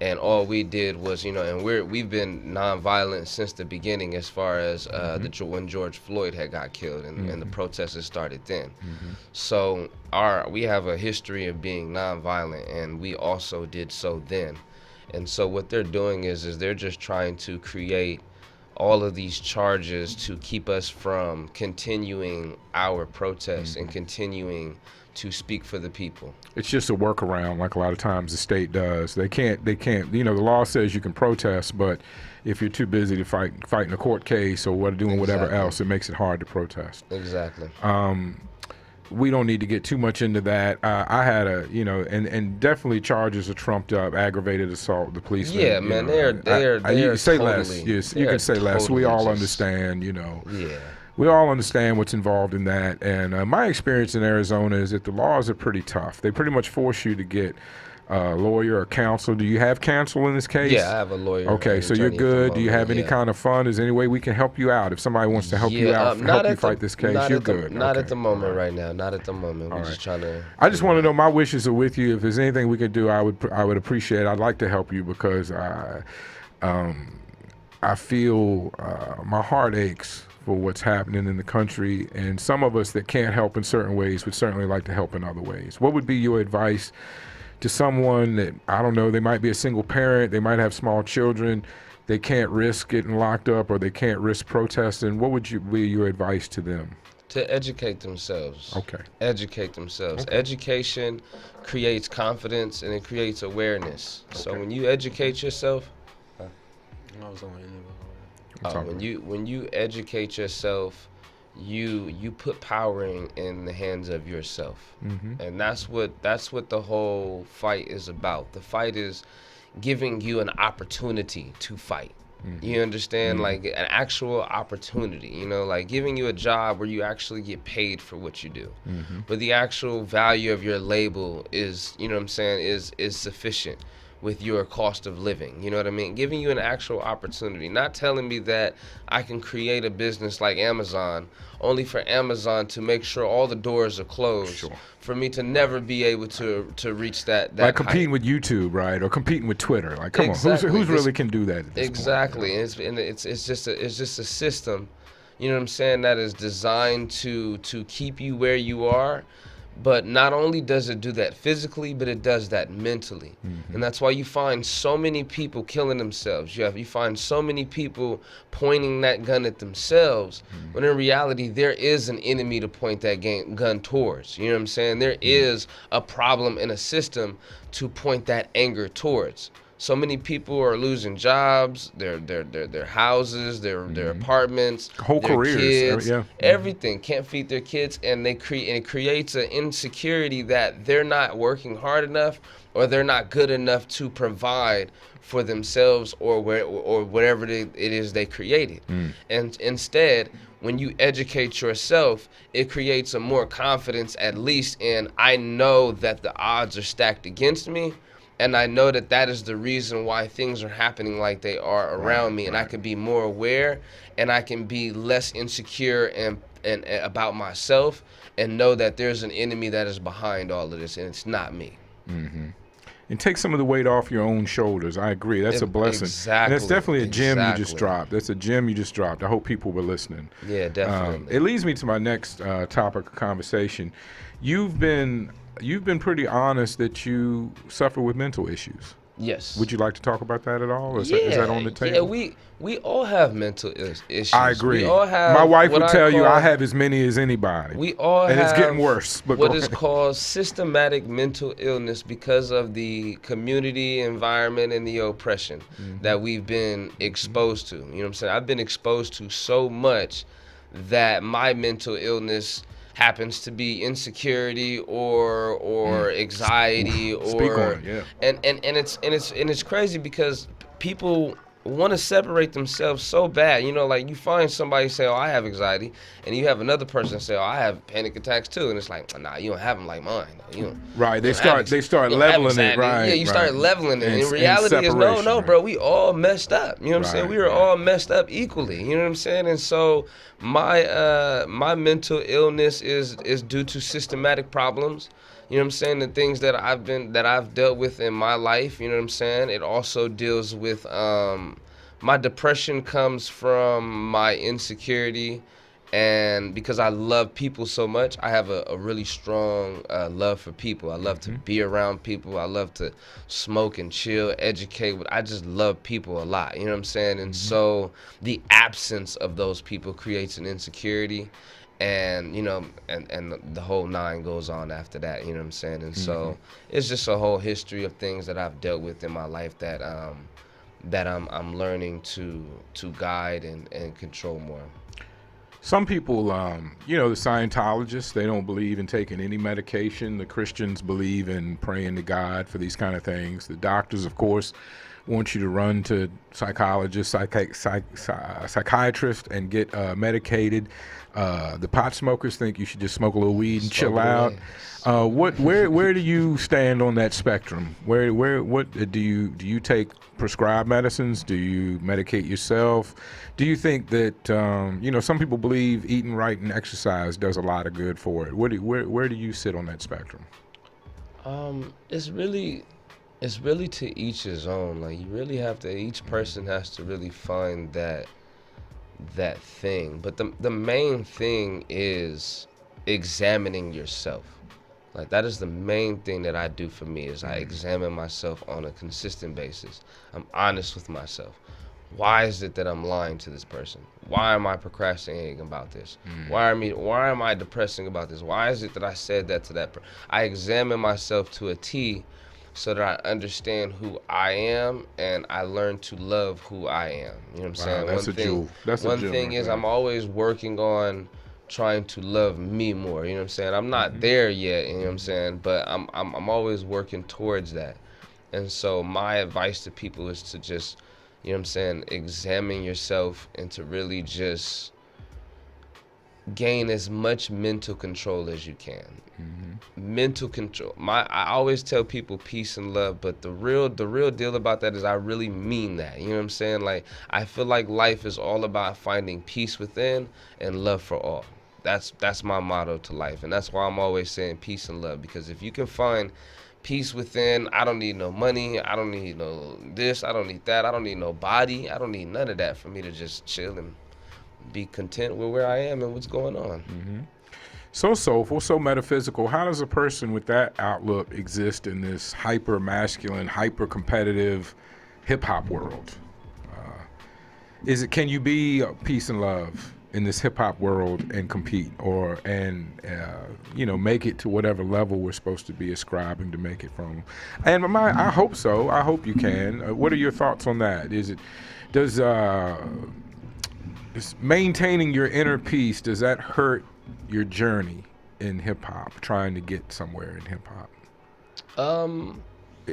Speaker 3: And all we did was, and we've been nonviolent since the beginning, as far as when George Floyd had got killed and the protests started then. So we have a history of being nonviolent, and we also did so then. And so what they're doing is they're just trying to create all of these charges to keep us from continuing our protests and continuing to speak for the people.
Speaker 1: It's just a workaround, like a lot of times the state does. They can't. The law says you can protest, but if you're too busy to fighting a court case or doing whatever else, it makes it hard to protest.
Speaker 3: Exactly.
Speaker 1: We don't need to get too much into that. I had and definitely charges are trumped up, aggravated assault, the policeman.
Speaker 3: Yeah, man, they're
Speaker 1: say
Speaker 3: totally,
Speaker 1: less. Yes, you can say less.
Speaker 3: Totally
Speaker 1: We all understand,
Speaker 3: Yeah.
Speaker 1: We all understand what's involved in that. And my experience in Arizona is that the laws are pretty tough. They pretty much force you to get a lawyer or counsel. Do you have counsel in this case?
Speaker 3: Yeah, I have a lawyer.
Speaker 1: Okay, so you're good. Do you have any kind of fund? Is there any way we can help you out? If somebody wants to help you out, help you fight this case, you're good.
Speaker 3: Not at the moment right now. Not at the moment. We're just trying to...
Speaker 1: I just want to know, my wishes are with you. If there's anything we can do, I would appreciate it. I'd like to help you because I feel my heart aches for what's happening in the country, and some of us that can't help in certain ways would certainly like to help in other ways. What would be your advice to someone that, I don't know, they might be a single parent, they might have small children, they can't risk getting locked up or they can't risk protesting? What would be your advice to them?
Speaker 3: To educate themselves.
Speaker 1: Okay.
Speaker 3: Educate themselves. Okay. Education creates confidence and it creates awareness. Okay. So when you educate yourself, when you educate yourself, you put power in the hands of yourself, and that's what the whole fight is about. The fight is giving you an opportunity to fight. You understand? Like an actual opportunity, like giving you a job where you actually get paid for what you do. But the actual value of your label is, is sufficient with your cost of living. You know what I mean? Giving you an actual opportunity. Not telling me that I can create a business like Amazon only for Amazon to make sure all the doors are closed for me to never be able to reach that
Speaker 1: like competing with YouTube, right? Or competing with Twitter. Like, come on, who's really can do that at this
Speaker 3: exactly.
Speaker 1: point?
Speaker 3: It's just a system, you know what I'm saying, that is designed to keep you where you are. But not only does it do that physically, but it does that mentally. And that's why you find so many people killing themselves. You find so many people pointing that gun at themselves, when in reality, there is an enemy to point that gun towards. You know what I'm saying? There is a problem in a system to point that anger towards. So many people are losing jobs, their houses, their apartments,
Speaker 1: whole
Speaker 3: their
Speaker 1: careers,
Speaker 3: kids, everything. Can't feed their kids, and it creates an insecurity that they're not working hard enough or they're not good enough to provide for themselves or whatever it is they created. And instead, when you educate yourself, it creates a more confidence, at least in, I know that the odds are stacked against me. And I know that is the reason why things are happening like they are around me. And I can be more aware, and I can be less insecure and about myself, and know that there's an enemy that is behind all of this, and it's not me.
Speaker 1: And take some of the weight off your own shoulders. I agree. That's a blessing.
Speaker 3: Exactly.
Speaker 1: And that's definitely a gem you just dropped. That's a gem you just dropped. I hope people were listening.
Speaker 3: Yeah, definitely.
Speaker 1: It leads me to my next topic of conversation. You've been you've been pretty honest that you suffer with mental issues.
Speaker 3: Yes.
Speaker 1: Would you like to talk about that at all? Is that on the table?
Speaker 3: Yeah, we all have mental issues.
Speaker 1: I agree.
Speaker 3: We all have.
Speaker 1: My wife
Speaker 3: what
Speaker 1: would tell you I have as many as anybody.
Speaker 3: We all
Speaker 1: and
Speaker 3: have.
Speaker 1: it's getting worse. But
Speaker 3: what is called systematic mental illness because of the community environment and the oppression that we've been exposed to. You know what I'm saying? I've been exposed to so much that my mental illness happens to be insecurity or anxiety or
Speaker 1: Speak on it, yeah.
Speaker 3: and it's crazy because people want to separate themselves so bad. You know, like you find somebody say, "Oh, I have anxiety," and you have another person say, "Oh, I have panic attacks too," and it's like, "Nah, you don't have them like mine." You don't,
Speaker 1: right? They
Speaker 3: you don't
Speaker 1: start leveling it, right?
Speaker 3: Yeah, you start leveling it. And reality is, no,
Speaker 1: right.
Speaker 3: bro, we all messed up. You know what I'm saying? We are
Speaker 1: right.
Speaker 3: all messed up equally. You know what I'm saying? And so my mental illness is due to systematic problems. You know what I'm saying? The things that I've dealt with in my life, you know what I'm saying? It also deals with my depression comes from my insecurity, and because I love people so much, I have a really strong love for people. I love to be around people. I love to smoke and chill, educate. I just love people a lot. You know what I'm saying? And so the absence of those people creates an insecurity. And, you know, and the whole nine goes on after that, you know what I'm saying? And so it's just a whole history of things that I've dealt with in my life that I'm learning to guide and control more.
Speaker 1: Some people, you know, the Scientologists, they don't believe in taking any medication. The Christians believe in praying to God for these kind of things. The doctors, of course, want you to run to psychologists, psychiatrists, and get medicated. The pot smokers think you should just smoke a little weed and chill out. Where do you stand on that spectrum? What do you take prescribed medicines? Do you medicate yourself? Do you think that you know, some people believe eating right and exercise does a lot of good for it? Where do you sit on that spectrum?
Speaker 3: It's really to each his own. Like you really have to. Each person has to really find that thing. But the main thing is examining yourself. Like that is the main thing that I do for me is I examine myself on a consistent basis. I'm honest with myself. Why is it that I'm lying to this person? Why am I procrastinating about this? Why am I depressing about this? Why is it that I said that to that person? I examine myself to a T so that I understand who I am and I learn to love who I am. You know what I'm saying?
Speaker 1: That's
Speaker 3: One thing is I'm always working on trying to love me more. You know what I'm saying? I'm not there yet, you know what I'm saying? But I'm always working towards that. And so my advice to people is to just, you know what I'm saying, examine yourself and to really just gain as much mental control as you can. Mental control. I always tell people peace and love, but the real deal about that is I really mean that. You know what I'm saying? Like I feel like life is all about finding peace within and love for all. That's my motto to life, and that's why I'm always saying peace and love, because if you can find peace within, I don't need no money, I don't need no this, I don't need that, I don't need no body, I don't need none of that for me to just chill and be content with where I am and what's going on.
Speaker 1: So soulful, so metaphysical. How does a person with that outlook exist in this hyper masculine, hyper competitive hip hop world? Can you be peace and love in this hip hop world and compete, you know, make it to whatever level we're supposed to be ascribing to make it from? And I hope so. I hope you can. What are your thoughts on that? Does maintaining your inner peace, does that hurt your journey in hip hop, trying to get somewhere in hip hop?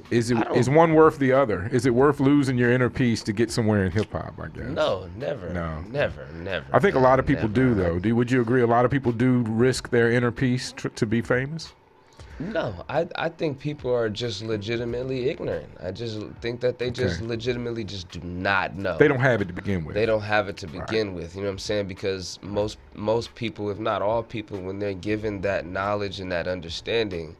Speaker 1: Is one worth the other? Is it worth losing your inner peace to get somewhere in hip hop, I guess?
Speaker 3: No, never. Never.
Speaker 1: I think a lot of people do, though. Would you agree a lot of people do risk their inner peace to be famous?
Speaker 3: No, I think people are just legitimately ignorant. I just think that they just legitimately just do not know.
Speaker 1: They don't have it to begin with.
Speaker 3: They don't have it to begin with, you know what I'm saying? Because most people, if not all people, when they're given that knowledge and that understanding,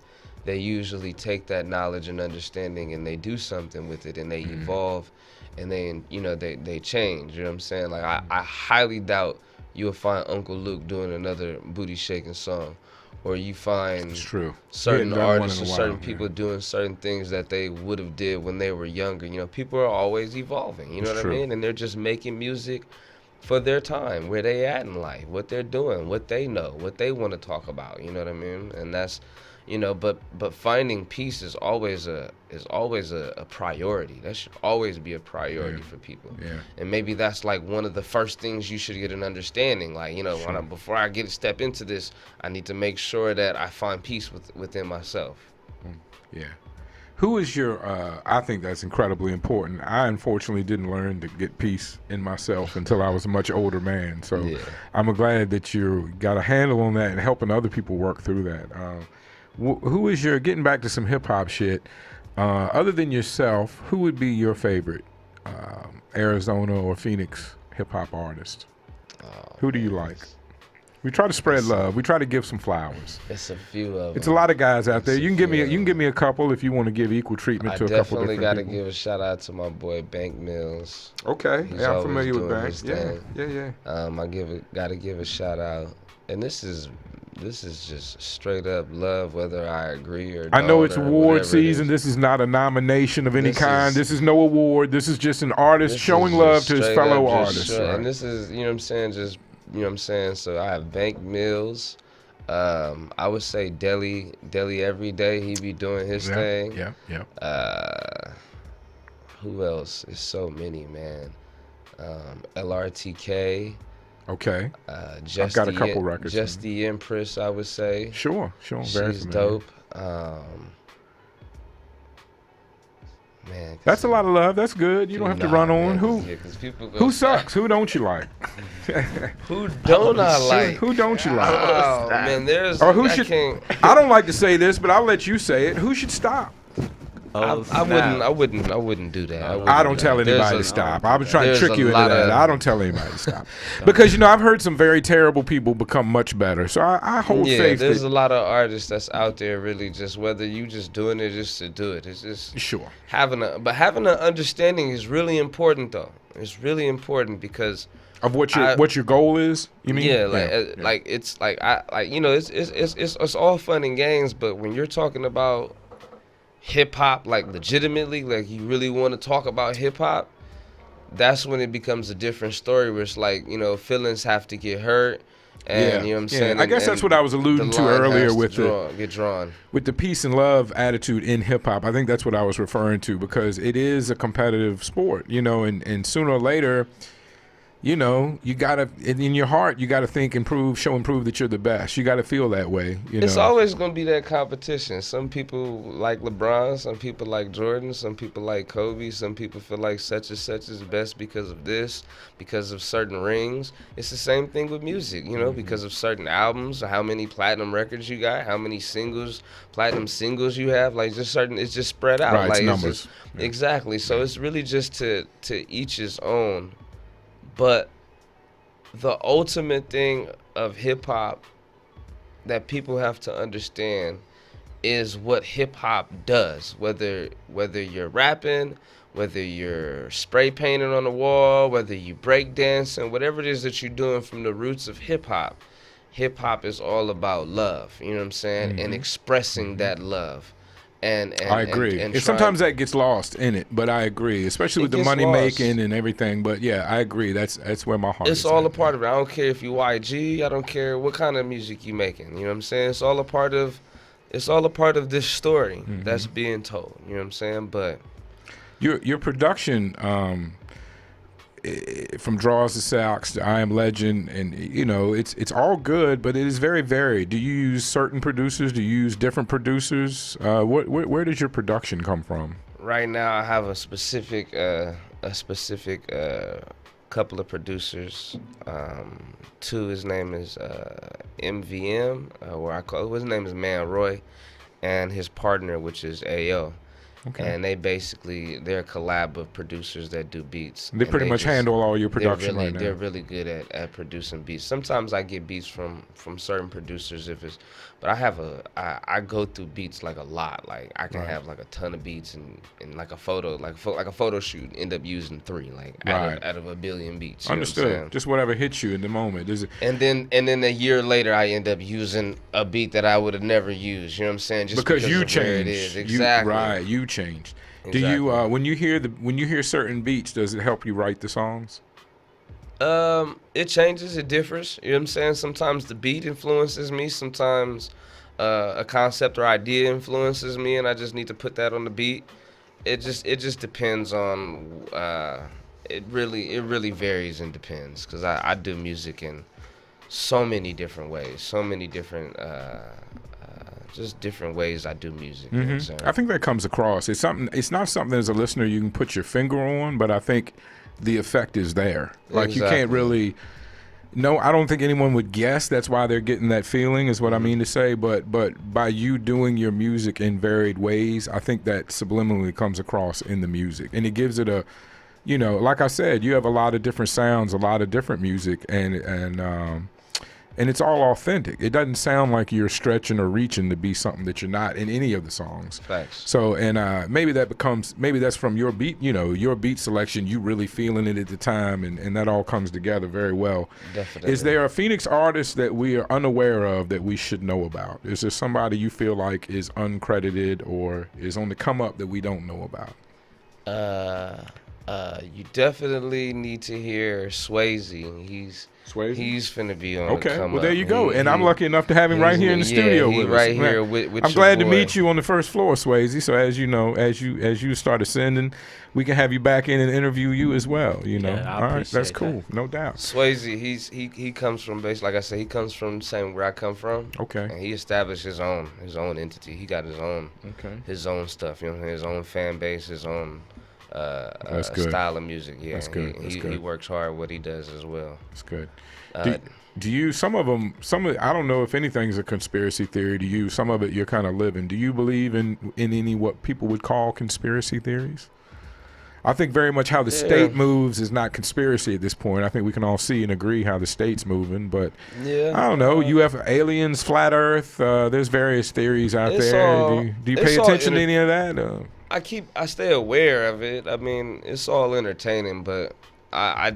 Speaker 3: they usually take that knowledge and understanding and they do something with it and they evolve and they change, you know what I'm saying? Like I highly doubt you'll find Uncle Luke doing another booty shaking song, or you find
Speaker 1: It's true.
Speaker 3: certain artists or certain
Speaker 1: yeah.
Speaker 3: people doing certain things that they would have did when they were younger. You know, people are always evolving, you know
Speaker 1: It's
Speaker 3: what
Speaker 1: true.
Speaker 3: I mean? And they're just making music for their time, where they at in life, what they're doing, what they know, what they want to talk about, you know what I mean? And that's, you know, but finding peace is always a priority. That should always be a priority for people.
Speaker 1: Yeah.
Speaker 3: And maybe that's like one of the first things you should get an understanding. Like, you know, before I step into this, I need to make sure that I find peace within myself.
Speaker 1: Yeah. Who is your, I think that's incredibly important. I unfortunately didn't learn to get peace in myself until I was a much older man. So I'm glad that you got a handle on that and helping other people work through that. Who is your, getting back to some hip hop shit, other than yourself, who would be your favorite Arizona or Phoenix hip hop artist? Who do you like? We try to spread love. We try to give some flowers.
Speaker 3: It's a few of
Speaker 1: It's
Speaker 3: them.
Speaker 1: a lot of guys out there. You can give me a couple if you want to give equal treatment to a couple different people.
Speaker 3: I definitely got to give a shout out to my boy Bank Mills.
Speaker 1: Okay,
Speaker 3: He's
Speaker 1: yeah, I'm
Speaker 3: always
Speaker 1: familiar with
Speaker 3: doing
Speaker 1: Bank.
Speaker 3: his
Speaker 1: Yeah,
Speaker 3: thing.
Speaker 1: yeah.
Speaker 3: I got to give a shout out, and this is just straight up love, whether I agree or
Speaker 1: I know
Speaker 3: don't
Speaker 1: it's
Speaker 3: or
Speaker 1: award
Speaker 3: whatever it
Speaker 1: season.
Speaker 3: is.
Speaker 1: This is not a nomination of any
Speaker 3: This
Speaker 1: kind.
Speaker 3: is-
Speaker 1: This is no award. This is just an artist
Speaker 3: This
Speaker 1: showing
Speaker 3: is
Speaker 1: love
Speaker 3: just
Speaker 1: to his
Speaker 3: straight
Speaker 1: fellow
Speaker 3: up just
Speaker 1: artists.
Speaker 3: show-
Speaker 1: Right?
Speaker 3: And this is, you know what I'm saying, just, you know what I'm saying? So I have Bank Mills. I would say Deli every day. He be doing his thing.
Speaker 1: Yeah.
Speaker 3: Who else? There's so many, man. LRTK.
Speaker 1: Okay.
Speaker 3: Just
Speaker 1: I've got a couple records.
Speaker 3: Just the Empress, I would say.
Speaker 1: Sure. Very
Speaker 3: She's
Speaker 1: familiar.
Speaker 3: dope. Man,
Speaker 1: That's a lot of love. That's good. You don't have to run on.
Speaker 3: man,
Speaker 1: Who sucks? Who don't you like?
Speaker 3: Who don't I like?
Speaker 1: Who don't you like?
Speaker 3: Oh man, there's.
Speaker 1: Or who
Speaker 3: I
Speaker 1: should?
Speaker 3: can't-
Speaker 1: I don't like to say this, but I'll let you say it. Who should stop?
Speaker 3: I wouldn't do that.
Speaker 1: I don't tell
Speaker 3: There's
Speaker 1: anybody
Speaker 3: a-
Speaker 1: to stop. I was trying to
Speaker 3: there's
Speaker 1: trick
Speaker 3: a
Speaker 1: you into
Speaker 3: lot
Speaker 1: that.
Speaker 3: of-
Speaker 1: I don't tell anybody to stop. Because, you know, I've heard some very terrible people become much better. So I hold
Speaker 3: Yeah,
Speaker 1: faith
Speaker 3: there's
Speaker 1: that,
Speaker 3: a lot of artists that's out there really just whether you just doing it just to do it. It's just
Speaker 1: sure.
Speaker 3: having an understanding is really important though. It's really important because
Speaker 1: Of what your goal is, you mean?
Speaker 3: yeah, like it's like you know it's all fun and games, but when you're talking about hip hop like legitimately, like you really want to talk about hip hop, that's when it becomes a different story where it's like, you know, feelings have to get hurt. And you know what I'm saying?
Speaker 1: I guess that's what I was alluding to earlier with
Speaker 3: get drawn.
Speaker 1: With the peace and love attitude in hip hop. I think that's what I was referring to because it is a competitive sport, you know, and sooner or later, you know, you gotta in your heart you gotta think improve that you're the best. You gotta feel that way.
Speaker 3: It's always gonna be that competition. Some people like LeBron, some people like Jordan, some people like Kobe, some people feel like such and such is best because of this, because of certain rings. It's the same thing with music, you know, because of certain albums, how many platinum records you got, how many platinum singles you have, like just certain. It's just spread out.
Speaker 1: Right,
Speaker 3: like
Speaker 1: it's numbers.
Speaker 3: Exactly. So it's really just to each his own. But the ultimate thing of hip hop that people have to understand is what hip hop does. Whether you're rapping, whether you're spray painting on the wall, whether you break dancing, whatever it is that you're doing from the roots of hip hop is all about love. You know what I'm saying? And expressing that love. And
Speaker 1: I agree. And sometimes that gets lost in it, but I agree, especially with the money making and everything. But yeah, I agree. That's where my heart is.
Speaker 3: It's all a part of it. I don't care if you YG. I don't care what kind of music you making. You know what I'm saying? It's all a part of this story that's being told. You know what I'm saying? But
Speaker 1: your production, from Draws to Socks to I Am Legend, and you know, it's all good, but it is very varied. Do you use certain producers? Do you use different producers? Where does your production come from?
Speaker 3: Right now, I have a specific couple of producers. Two, his name is MVM, his name is Man Roy, and his partner, which is AO.
Speaker 1: Okay.
Speaker 3: And they're a collab of producers that do beats.
Speaker 1: They pretty much handle all your production right now.
Speaker 3: They're really good at producing beats. Sometimes I get beats from certain producers but I go through beats like a lot. Like I can have like a ton of beats and like a photo shoot end up using 3 like out of a billion beats.
Speaker 1: Understood. Just whatever hits you in the moment.
Speaker 3: And then a year later I end up using a beat that I would have never used. You know what I'm saying? Just
Speaker 1: because you
Speaker 3: of where it
Speaker 1: changed.
Speaker 3: is. Exactly.
Speaker 1: You changed.
Speaker 3: Exactly.
Speaker 1: Do you when you hear certain beats, does it help you write the songs?
Speaker 3: It changes, it differs. You know what I'm saying? Sometimes the beat influences me, sometimes a concept or idea influences me and I just need to put that on the beat. It just depends on it really varies and depends because I do music in so many different ways, so many different just different ways I do music. You know what I'm saying?
Speaker 1: I think that comes across. It's not something as a listener you can put your finger on, but I think the effect is there. Like you can't really. No, I don't think anyone would guess. That's why they're getting that feeling, is what I mean to say. But by you doing your music in varied ways, I think that subliminally comes across in the music, and it gives it a, like I said, you have a lot of different sounds, a lot of different music, and it's all authentic. It doesn't sound like you're stretching or reaching to be something that you're not in any of the songs.
Speaker 3: Facts.
Speaker 1: So, and maybe that's from your beat, your beat selection, you really feeling it at the time, and that all comes together very well.
Speaker 3: Definitely.
Speaker 1: Is there a Phoenix artist that we are unaware of that we should know about? Is there somebody you feel like is uncredited or is on the come up that we don't know about?
Speaker 3: You definitely need to hear Swayze. He's finna be on.
Speaker 1: Okay,
Speaker 3: the come
Speaker 1: well there
Speaker 3: up.
Speaker 1: you go. And I'm lucky enough to have him right here in the studio with us.
Speaker 3: Right here with
Speaker 1: I'm
Speaker 3: your
Speaker 1: glad to
Speaker 3: boy.
Speaker 1: meet you on the first floor, Swayze. So as you know, as you start ascending, we can have you back in and interview you as well.
Speaker 4: Yeah,
Speaker 1: all right, that's cool, no doubt.
Speaker 3: Swayze, he comes from like I said, he comes from the same where I come from.
Speaker 1: Okay.
Speaker 3: And he established his own entity. He got his own stuff. You know what I'm saying? His own fan base, his own style of music. Yeah,
Speaker 1: that's good.
Speaker 3: He works hard what he does as well.
Speaker 1: That's good. Do you some of I don't know if anything's a conspiracy theory to you. Some of it you're kind of living. Do you believe in any what people would call conspiracy theories? I think very much how the state moves is not conspiracy at this point. I think we can all see and agree how the state's moving, but I don't know. You have aliens, flat Earth. There's various theories out there. Do you pay attention to any of that?
Speaker 3: I stay aware of it. I mean, it's all entertaining, but I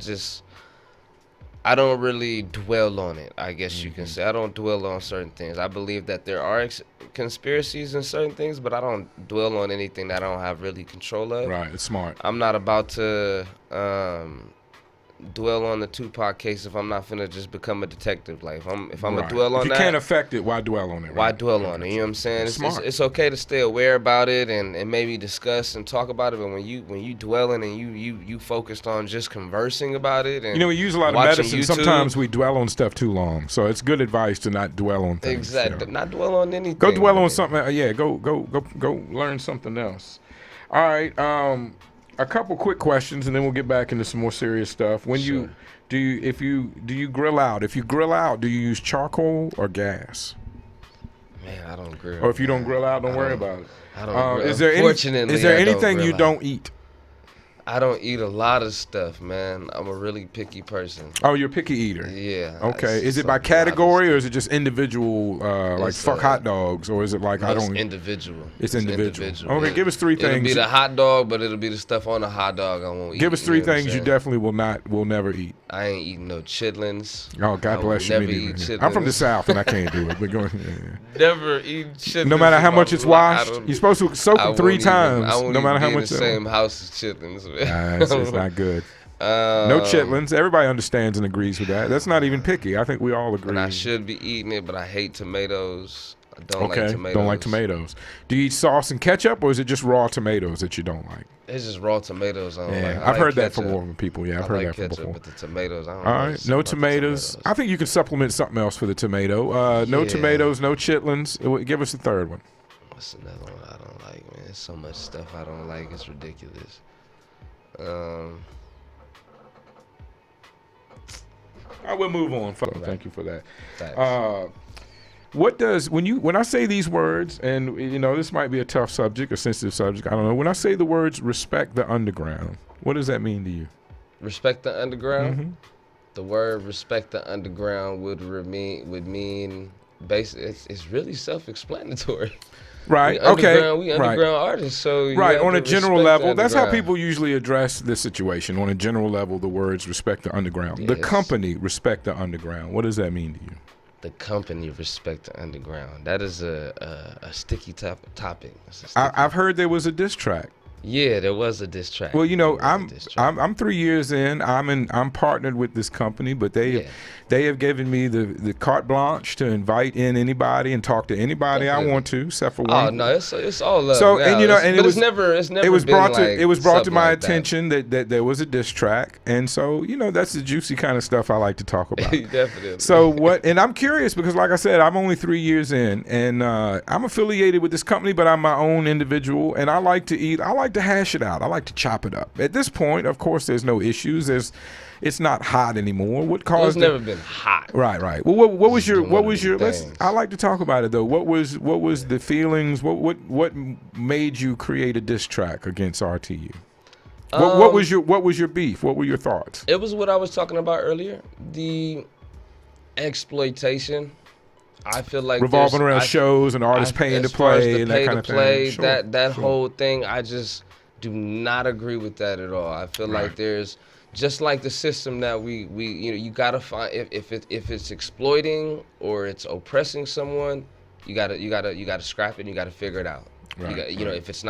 Speaker 3: don't really dwell on it, I guess you can say. I don't dwell on certain things. I believe that there are conspiracies in certain things, but I don't dwell on anything that I don't have really control of.
Speaker 1: Right, it's smart.
Speaker 3: I'm not about to dwell on the Tupac case if I'm not finna just become a detective. Like if I'm gonna dwell on that.
Speaker 1: If you can't affect it, why dwell on it? Right?
Speaker 3: Why dwell on it? You know what I'm saying? It's okay to stay aware about it and maybe discuss and talk about it. But when you dwelling and you focused on just conversing about it and
Speaker 1: we use a lot of medicine.
Speaker 3: YouTube,
Speaker 1: sometimes we dwell on stuff too long. So it's good advice to not dwell on things.
Speaker 3: Exactly. Not dwell on anything.
Speaker 1: Go dwell on something. Go learn something else. All right. A couple quick questions, and then we'll get back into some more serious stuff. When you grill out? If you grill out, do you use charcoal or gas?
Speaker 3: Man, I don't grill.
Speaker 1: Or if you don't grill out, don't worry about it.
Speaker 3: I don't grill.
Speaker 1: Is there anything you don't eat?
Speaker 3: I don't eat a lot of stuff, man. I'm a really picky person.
Speaker 1: Oh, you're a picky eater.
Speaker 3: Yeah.
Speaker 1: Okay. Is it by category or is it just individual, like fuck hot dogs, or is it like I don't?
Speaker 3: It's individual.
Speaker 1: It's individual. Okay, give us 3 things.
Speaker 3: It'll be the hot dog, but it'll be the stuff on the hot dog I won't eat.
Speaker 1: Give us 3 things you definitely will never eat.
Speaker 3: I ain't eating no chitlins.
Speaker 1: Oh, God bless you.
Speaker 3: Never eat chitlins.
Speaker 1: I'm from the South and I can't do it. But go ahead.
Speaker 3: Never eat chitlins.
Speaker 1: No matter how much it's washed, you're supposed to soak them 3 times.
Speaker 3: No matter how much. In the same house as chitlins.
Speaker 1: It's not good. No chitlins. Everybody understands and agrees with that. That's not even picky. I think we all agree.
Speaker 3: And I should be eating it, but I hate tomatoes. I don't like tomatoes.
Speaker 1: Don't like tomatoes. Do you eat sauce and ketchup, or is it just raw tomatoes that you don't like?
Speaker 3: It's just raw tomatoes. I don't like.
Speaker 1: I've heard that from more people. Yeah, I've heard that from before.
Speaker 3: But the tomatoes, I don't
Speaker 1: all right, no tomatoes. I think you can supplement something else for the tomato. No tomatoes, no chitlins. Give us the third one.
Speaker 3: What's another one I don't like, man? There's so much stuff I don't like. It's ridiculous.
Speaker 1: I will move on. Thank you for that. What does when I say these words, and this might be a tough subject, a sensitive subject, I don't know. When I say the words respect the underground, what does that mean to you?
Speaker 3: Respect the underground.
Speaker 1: Mm-hmm.
Speaker 3: The word respect the underground would mean basically it's really self-explanatory.
Speaker 1: Right.
Speaker 3: We
Speaker 1: Okay.
Speaker 3: underground artists. So you
Speaker 1: right.
Speaker 3: have
Speaker 1: On
Speaker 3: to
Speaker 1: a general
Speaker 3: respect the
Speaker 1: level, that's how
Speaker 3: underground.
Speaker 1: people usually address this situation. On a general level, the words respect the underground. The
Speaker 3: Yes.
Speaker 1: company respect the underground. What does that mean to you?
Speaker 3: The company respect the underground. That is a sticky topic.
Speaker 1: I've heard there was a diss track.
Speaker 3: Yeah, there was a diss track.
Speaker 1: Well,
Speaker 3: There was a diss track.
Speaker 1: I'm 3 years in. I'm partnered with this company, but they have given me the carte blanche to invite in anybody and talk to anybody I want to, except for one.
Speaker 3: Oh no, it's all love.
Speaker 1: So
Speaker 3: now.
Speaker 1: and
Speaker 3: it's never
Speaker 1: it was brought to my
Speaker 3: like that.
Speaker 1: attention that there was a diss track, and so that's the juicy kind of stuff I like to talk about.
Speaker 3: Definitely.
Speaker 1: So what? And I'm curious because, like I said, I'm only 3 years in, and I'm affiliated with this company, but I'm my own individual, and I like to hash it out. I like to chop it up. At this point, of course, there's no issues. It's not hot anymore. What caused
Speaker 3: It's never been hot.
Speaker 1: Right. Well, what was your
Speaker 3: things.
Speaker 1: I like to talk about it though. What was the feelings? What made you create a diss track against RTU? What was your beef? What were your thoughts?
Speaker 3: It was what I was talking about earlier. The exploitation. I feel like
Speaker 1: revolving around shows and artists paying to play and that kind of thing. Sure,
Speaker 3: that whole thing, I just do not agree with that at all. I feel like there's just like the system that we you gotta find if it's exploiting or it's oppressing someone, you gotta scrap it and you gotta figure it out.
Speaker 1: Right,
Speaker 3: If it's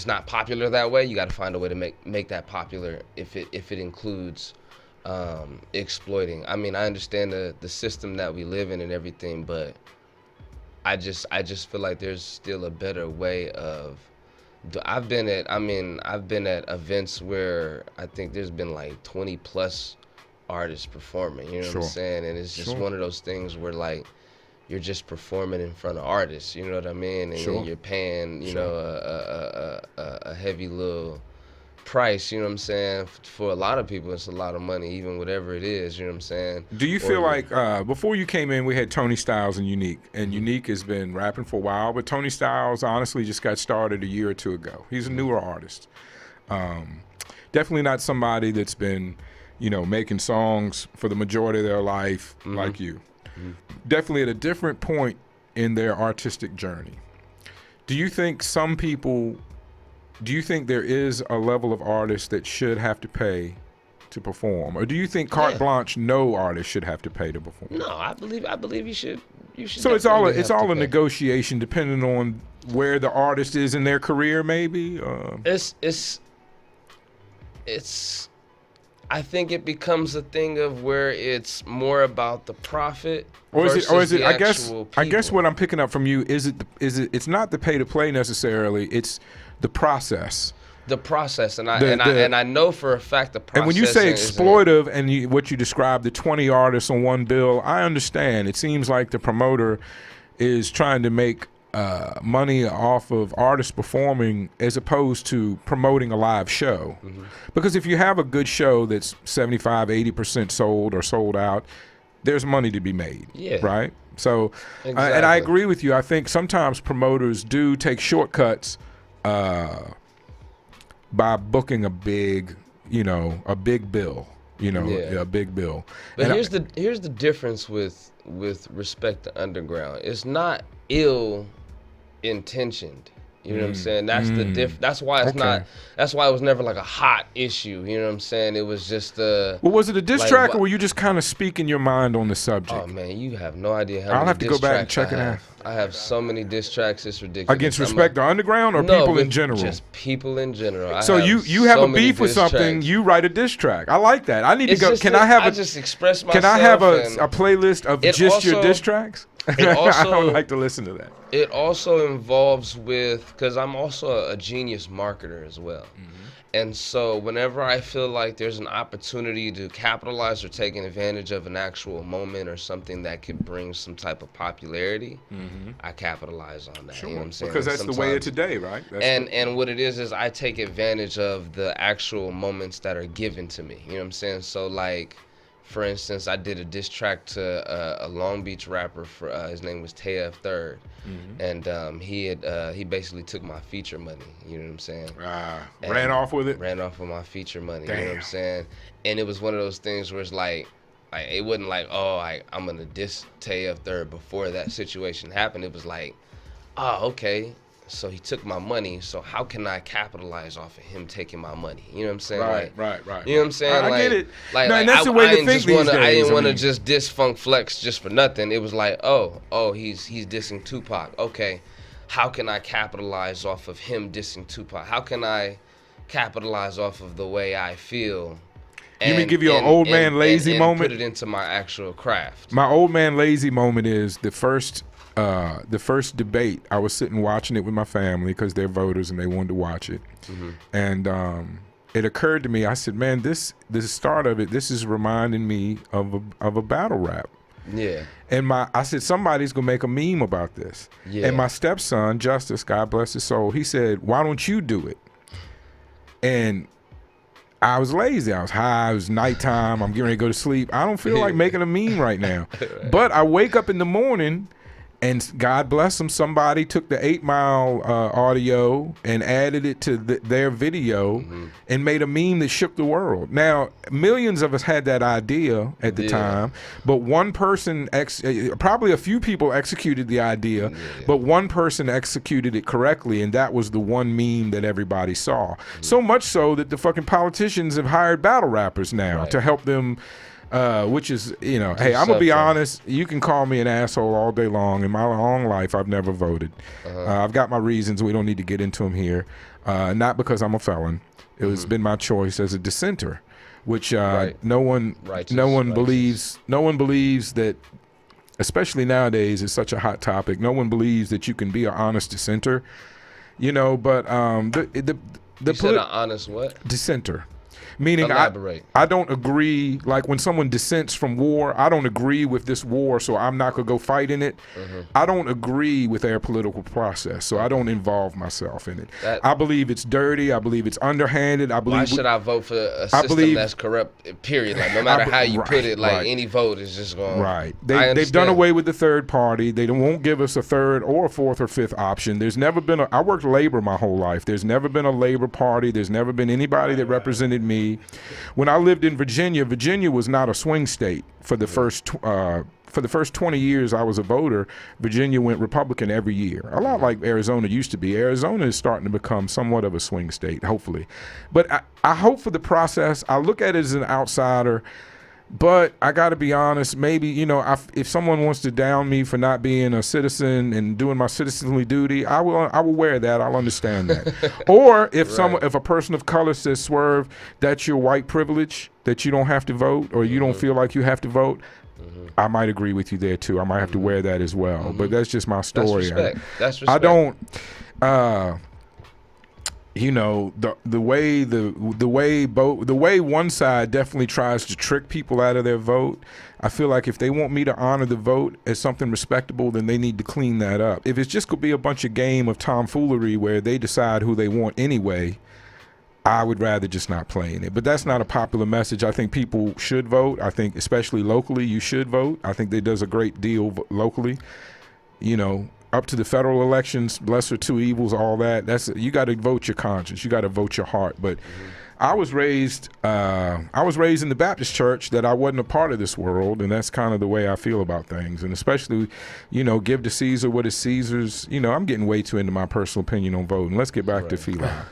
Speaker 3: not popular that way, you gotta find a way to make that popular if it includes exploiting. I mean, I understand the system that we live in and everything, but I just feel like there's still a better way of. I've been at events where I think there's been like 20 plus artists performing. You know what I'm saying? And it's just one of those things where like you're just performing in front of artists. You know what I mean? And then you're paying a heavy little price, you know what I'm saying? For a lot of people, it's a lot of money, even whatever it is, you know what I'm saying?
Speaker 1: Do you feel like, before you came in, we had Tony Styles and Unique, and Unique has been rapping for a while, but Tony Styles honestly just got started a year or two ago. He's a newer artist. Definitely not somebody that's been, making songs for the majority of their life like you. Definitely at a different point in their artistic journey. Do you think there is a level of artist that should have to pay to perform, or do you think carte blanche no artist should have to pay to perform?
Speaker 3: No, I believe you should.
Speaker 1: So it's all a negotiation depending on where the artist is in their career, maybe.
Speaker 3: It's. I think it becomes a thing of where it's more about the profit.
Speaker 1: Or is it? I guess
Speaker 3: people.
Speaker 1: what I'm picking up from you is it's not the pay to play necessarily. It's the process.
Speaker 3: The process, and I know for a fact the process.
Speaker 1: And when you say exploitive and what you describe, the 20 artists on one bill, I understand. It seems like the promoter is trying to make money off of artists performing as opposed to promoting a live show. Because if you have a good show that's 75, 80% sold or sold out, there's money to be made, right? So, and I agree with you. I think sometimes promoters do take shortcuts by booking a big bill, a big bill.
Speaker 3: But here's the difference with Respect the Underground. It's not ill intentioned. You know what I'm saying? That's the that's why it's not. That's why it was never like a hot issue. You know what I'm saying? It was just
Speaker 1: Well, was it a diss track, or were you just kind of speaking your mind on the subject?
Speaker 3: Oh man, you have no idea how.
Speaker 1: I'll
Speaker 3: many
Speaker 1: have to go back and check it out.
Speaker 3: I have so many diss tracks. It's ridiculous.
Speaker 1: Against Respect the Underground, or people in general?
Speaker 3: Just people in general.
Speaker 1: So you have a beef with something.
Speaker 3: Tracks.
Speaker 1: You write a diss track. I like that. I need to go. Can I have
Speaker 3: I just express myself?
Speaker 1: Can I have a playlist of just your diss tracks? I would like to listen to that.
Speaker 3: It also involves because I'm also a genius marketer as well. And so whenever I feel like there's an opportunity to capitalize or take advantage of an actual moment or something that could bring some type of popularity, I capitalize on that.
Speaker 1: Sure.
Speaker 3: You know what I'm saying?
Speaker 1: Because that's the way of today, right?
Speaker 3: And what it is I take advantage of the actual moments that are given to me. You know what I'm saying? So like for instance, I did a diss track to a Long Beach rapper. His name was TF Third, and he basically took my feature money. You know what I'm saying?
Speaker 1: Ran off with it.
Speaker 3: Ran off with my feature money.
Speaker 1: Damn.
Speaker 3: You know what I'm saying? And it was one of those things where it's like it wasn't like, oh, I'm gonna diss TF Third before that situation happened. It was like, oh, okay. So he took my money. So how can I capitalize off of him taking my money? You know what I'm saying?
Speaker 1: Right.
Speaker 3: You know what I'm saying?
Speaker 1: I get it.
Speaker 3: Like,
Speaker 1: no, and that's the way to think these days.
Speaker 3: I didn't want to just diss Funk Flex just for nothing. It was like, oh, he's dissing Tupac. Okay, how can I capitalize off of him dissing Tupac? How can I capitalize off of the way I feel?
Speaker 1: You mean give you an old man lazy moment?
Speaker 3: Put it into my actual craft.
Speaker 1: My old man lazy moment is the first debate. I was sitting watching it with my family because they're voters and they wanted to watch it. And it occurred to me, I said, man, the start of it, this is reminding me of a battle rap.
Speaker 3: Yeah.
Speaker 1: And I said, somebody's gonna make a meme about this.
Speaker 3: Yeah.
Speaker 1: And my stepson, Justice, God bless his soul, he said, why don't you do it? And I was lazy. I was high. It was nighttime. I'm getting ready to go to sleep. I don't feel like making a meme right now. But I wake up in the morning, and God bless them, somebody took the 8 Mile audio and added it to their video and made a meme that shook the world. Now, millions of us had that idea at the time, but one person, probably a few people executed the idea, but one person executed it correctly, and that was the one meme that everybody saw. So much so that the fucking politicians have hired battle rappers now to help them. Which is, hey, I'm going to be honest, you can call me an asshole all day long. In my long life, I've never voted. I've got my reasons. We don't need to get into them here. Not because I'm a felon. It has been my choice as a dissenter, which no one believes that, especially nowadays, it's such a hot topic. No one believes that you can be an honest dissenter, but the
Speaker 3: you said an honest what?
Speaker 1: Dissenter. Meaning
Speaker 3: I
Speaker 1: don't agree, like when someone dissents from war, I don't agree with this war, so I'm not going to go fight in it. I don't agree with their political process, so I don't involve myself in it. I believe it's dirty. I believe it's underhanded.
Speaker 3: Why should I vote for a system that's corrupt, period? Like, no matter how you put it, like any vote is just going.
Speaker 1: Right. They've done away with the third party. They won't give us a third or a fourth or fifth option. There's never been I worked labor my whole life. There's never been a labor party. There's never been anybody that represented me. When I lived in Virginia, Virginia was not a swing state for the first 20 years I was a voter. Virginia went Republican every year, a lot like Arizona used to be. Arizona is starting to become somewhat of a swing state, hopefully. But I hope for the process. I look at it as an outsider. But I got to be honest, maybe, if someone wants to down me for not being a citizen and doing my citizenly duty, I will wear that. I'll understand that. Or if if a person of color says, Swerve, that's your white privilege, that you don't have to vote or you don't feel like you have to vote, I might agree with you there too. I might have to wear that as well. But that's just my story.
Speaker 3: That's respect. That's respect.
Speaker 1: I don't. The way one side definitely tries to trick people out of their vote, I feel like if they want me to honor the vote as something respectable, then they need to clean that up. If it's just going to be a bunch of game of tomfoolery where they decide who they want anyway, I would rather just not play in it. But that's not a popular message. I think people should vote. I think especially locally, you should vote. I think that does a great deal locally. Up to the federal elections, lesser two evils, all that. You got to vote your conscience. You got to vote your heart. But I was raised in the Baptist church that I wasn't a part of this world, and that's kind of the way I feel about things. And especially, give to Caesar what is Caesar's. I'm getting way too into my personal opinion on voting. Let's get back to FELA.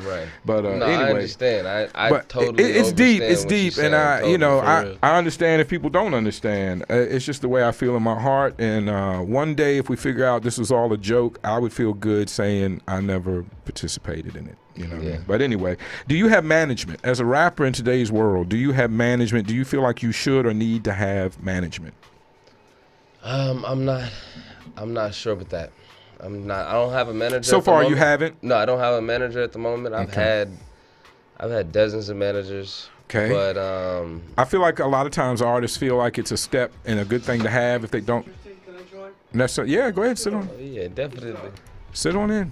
Speaker 3: Right.
Speaker 1: But
Speaker 3: no,
Speaker 1: anyway,
Speaker 3: I understand. I totally.
Speaker 1: It's deep. It's
Speaker 3: what
Speaker 1: deep,
Speaker 3: you're
Speaker 1: and
Speaker 3: saying.
Speaker 1: I understand if people don't understand. It's just the way I feel in my heart. And one day, if we figure out this was all a joke, I would feel good saying I never participated in it. But anyway, do you have management as a rapper in today's world? Do you have management? Do you feel like you should or need to have management?
Speaker 3: I'm not sure about that. I don't have a manager.
Speaker 1: So far, you haven't?
Speaker 3: No, I don't have a manager at the moment. I've had dozens of managers.
Speaker 1: Okay.
Speaker 3: But
Speaker 1: I feel like a lot of times artists feel like it's a step and a good thing to have if they don't.
Speaker 2: Can I join?
Speaker 1: Yeah, go ahead, sit on.
Speaker 3: yeah, definitely.
Speaker 1: Sit on in.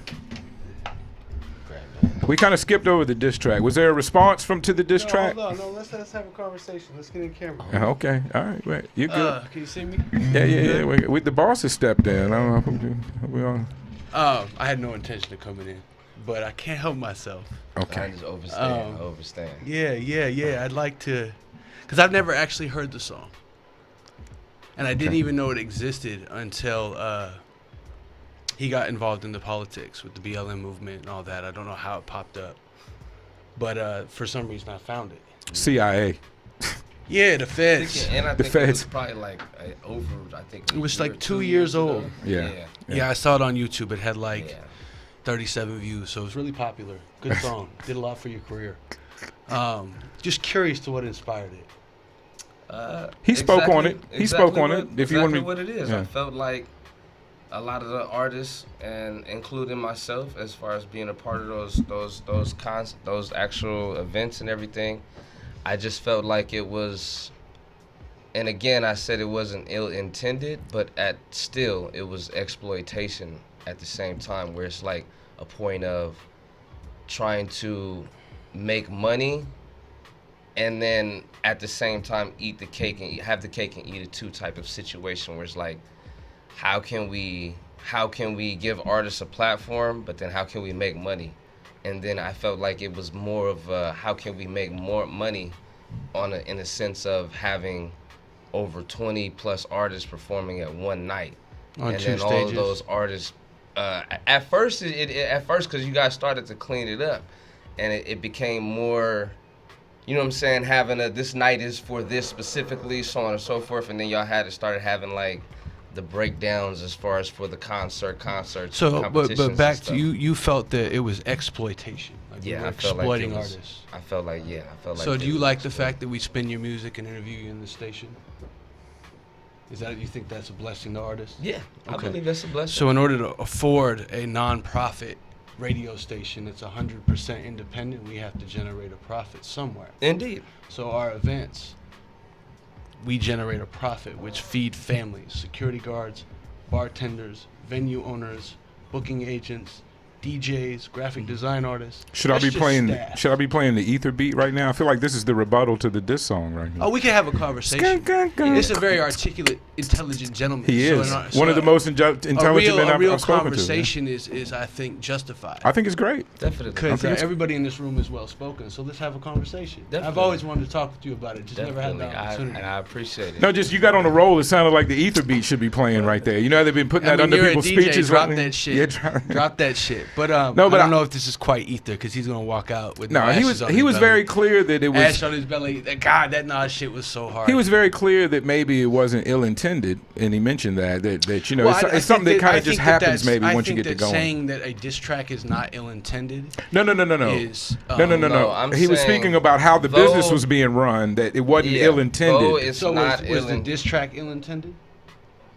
Speaker 3: Great, man.
Speaker 1: We kind of skipped over the diss track. Was there a response to the diss track?
Speaker 4: No, let's have a conversation. Let's get in camera.
Speaker 1: Okay, all right, wait. You good?
Speaker 4: Can you see me?
Speaker 1: Yeah. The boss has stepped in. I don't know if we on.
Speaker 4: I had no intention of coming in, but I can't help myself.
Speaker 3: I
Speaker 1: Okay.
Speaker 3: just overstand.
Speaker 4: Yeah. I'd like to, because I've never actually heard the song, and I didn't even know it existed until he got involved in the politics with the BLM movement and all that. I don't know how it popped up, but for some reason I found it.
Speaker 1: CIA.
Speaker 4: Yeah, the feds.
Speaker 3: And I
Speaker 1: The
Speaker 3: think it was
Speaker 1: feds.
Speaker 3: probably like over. I think
Speaker 4: It was
Speaker 3: a year
Speaker 4: like
Speaker 3: or
Speaker 4: 2 years old.
Speaker 3: ago.
Speaker 1: Yeah.
Speaker 4: Yeah, I saw it on YouTube. It had like
Speaker 3: Yeah.
Speaker 4: 37 views, so it was really popular. Good song. Did a lot for your career. Just curious to what inspired it.
Speaker 1: He spoke on it. He spoke on it.
Speaker 3: If
Speaker 1: you want
Speaker 3: exactly
Speaker 1: me,
Speaker 3: what it is.
Speaker 1: yeah.
Speaker 3: I felt like a lot of the artists, and including myself, as far as being a part of those actual events and everything, I just felt like it was. And again, I said it wasn't ill-intended, but still, it was exploitation at the same time, where it's like a point of trying to make money, and then at the same time eat the cake and have the cake and eat it too type of situation, where it's like, how can we give artists a platform, but then how can we make money? And then I felt like it was more of how can we make more money in a sense of having over 20 plus artists performing at one night,
Speaker 4: On
Speaker 3: and
Speaker 4: two
Speaker 3: then all of
Speaker 4: stages.
Speaker 3: those artists. At first, because you guys started to clean it up, and it became more, you know what I'm saying, having this night is for this specifically, so on and so forth, and then y'all started having like the breakdowns as far as for the concerts.
Speaker 4: So,
Speaker 3: competitions
Speaker 4: but
Speaker 3: and
Speaker 4: back
Speaker 3: stuff.
Speaker 4: to you felt that it was exploitation. Like we
Speaker 3: Yeah,
Speaker 4: were
Speaker 3: I felt like
Speaker 4: exploiting
Speaker 3: it was,
Speaker 4: artists.
Speaker 3: I felt like
Speaker 4: So
Speaker 3: it
Speaker 4: do you
Speaker 3: was
Speaker 4: like the
Speaker 3: exploiting.
Speaker 4: fact that we spin your music and interview you in the station? You think that's a blessing to artists?
Speaker 3: Yeah, I
Speaker 4: Okay.
Speaker 3: believe that's a blessing.
Speaker 4: So in order to afford a non-profit radio station that's 100% independent, we have to generate a profit somewhere.
Speaker 3: Indeed.
Speaker 4: So our events, we generate a profit which feed families, security guards, bartenders, venue owners, booking agents, DJs, graphic design artists.
Speaker 1: Should I
Speaker 4: That's
Speaker 1: be
Speaker 4: just
Speaker 1: playing?
Speaker 4: staff.
Speaker 1: Should I be playing the ether beat right now? I feel like this is the rebuttal to the diss song right here.
Speaker 4: Oh, we can have a conversation.
Speaker 1: Skunk, skunk.
Speaker 4: This is a very articulate, intelligent gentleman.
Speaker 1: He is
Speaker 4: So
Speaker 1: one of the most intelligent men
Speaker 4: a real
Speaker 1: I've spoken to.
Speaker 4: conversation is I think justified.
Speaker 1: I think it's great.
Speaker 3: Definitely.
Speaker 4: Because
Speaker 1: Okay.
Speaker 4: everybody in this room is well spoken, so let's have a conversation. I've
Speaker 3: Definitely.
Speaker 4: always wanted to talk with you about it, just never had the
Speaker 3: Definitely.
Speaker 4: opportunity.
Speaker 3: And I appreciate it.
Speaker 1: No, just you got on a roll. It sounded like the ether beat should be playing right there. You know how they've been putting that under
Speaker 4: you're a
Speaker 1: people's
Speaker 4: DJ,
Speaker 1: speeches.
Speaker 4: drop
Speaker 1: lately?
Speaker 4: that shit.
Speaker 1: Yeah,
Speaker 4: Drop that shit. But
Speaker 1: No,
Speaker 4: I
Speaker 1: but
Speaker 4: don't
Speaker 1: I-
Speaker 4: know if this is quite ether because he's gonna walk out with
Speaker 1: No, he
Speaker 4: ashes
Speaker 1: was
Speaker 4: on
Speaker 1: he
Speaker 4: his
Speaker 1: was
Speaker 4: belly.
Speaker 1: very clear that it was.
Speaker 4: ash on his belly. God, that Nas shit was so hard.
Speaker 1: He was very clear that maybe it wasn't ill-intended, and he mentioned that you know
Speaker 4: Well,
Speaker 1: it's,
Speaker 4: I
Speaker 1: it's
Speaker 4: think
Speaker 1: something that kind
Speaker 4: I
Speaker 1: of just
Speaker 4: think that
Speaker 1: happens
Speaker 4: that's-
Speaker 1: maybe
Speaker 4: I
Speaker 1: once you
Speaker 4: think
Speaker 1: get to
Speaker 4: that
Speaker 1: going.
Speaker 4: saying that a diss track is not ill-intended
Speaker 1: No.
Speaker 4: is
Speaker 1: No.
Speaker 3: No, I'm
Speaker 1: He was
Speaker 3: saying
Speaker 1: speaking about how the
Speaker 3: though-
Speaker 1: business was being run, that it wasn't
Speaker 3: Yeah,
Speaker 1: ill-intended.
Speaker 3: though it's
Speaker 4: so
Speaker 3: not
Speaker 4: was the
Speaker 3: ill-in-
Speaker 4: diss track ill-intended?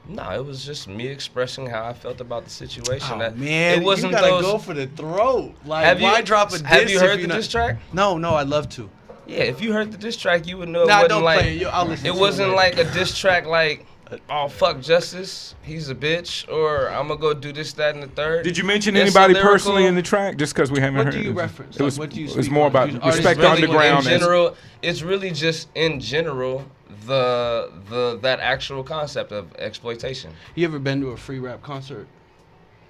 Speaker 3: No, it was just me expressing how I felt about the situation.
Speaker 4: Oh
Speaker 3: That
Speaker 4: man,
Speaker 3: it wasn't
Speaker 4: you gotta
Speaker 3: those.
Speaker 4: go for the throat. Like,
Speaker 3: Have you-
Speaker 4: why drop a diss?
Speaker 3: Have you
Speaker 4: if
Speaker 3: heard
Speaker 4: you're
Speaker 3: the
Speaker 4: not-
Speaker 3: diss track?
Speaker 4: No, I'd love to.
Speaker 3: Yeah, if you heard the diss track, you would know
Speaker 4: Nah,
Speaker 3: it wasn't
Speaker 4: don't
Speaker 3: like
Speaker 4: play it. I'll listen
Speaker 3: it
Speaker 4: to it
Speaker 3: wasn't
Speaker 4: later.
Speaker 3: like a diss track like, oh fuck Justice, he's a bitch, or I'm gonna go do this, that, and the third.
Speaker 1: Did you mention
Speaker 3: It's
Speaker 1: anybody
Speaker 3: lyrical.
Speaker 1: personally in the track? Just because we haven't
Speaker 4: What
Speaker 1: heard
Speaker 4: do you
Speaker 1: it.
Speaker 4: reference?
Speaker 1: It was,
Speaker 4: Like, what do you
Speaker 1: it was
Speaker 4: speak
Speaker 1: more
Speaker 4: on?
Speaker 1: about
Speaker 4: Are you-
Speaker 1: respect
Speaker 3: Really,
Speaker 1: underground.
Speaker 3: in general, it's really just in general that actual concept of exploitation.
Speaker 4: You ever been to a free rap concert?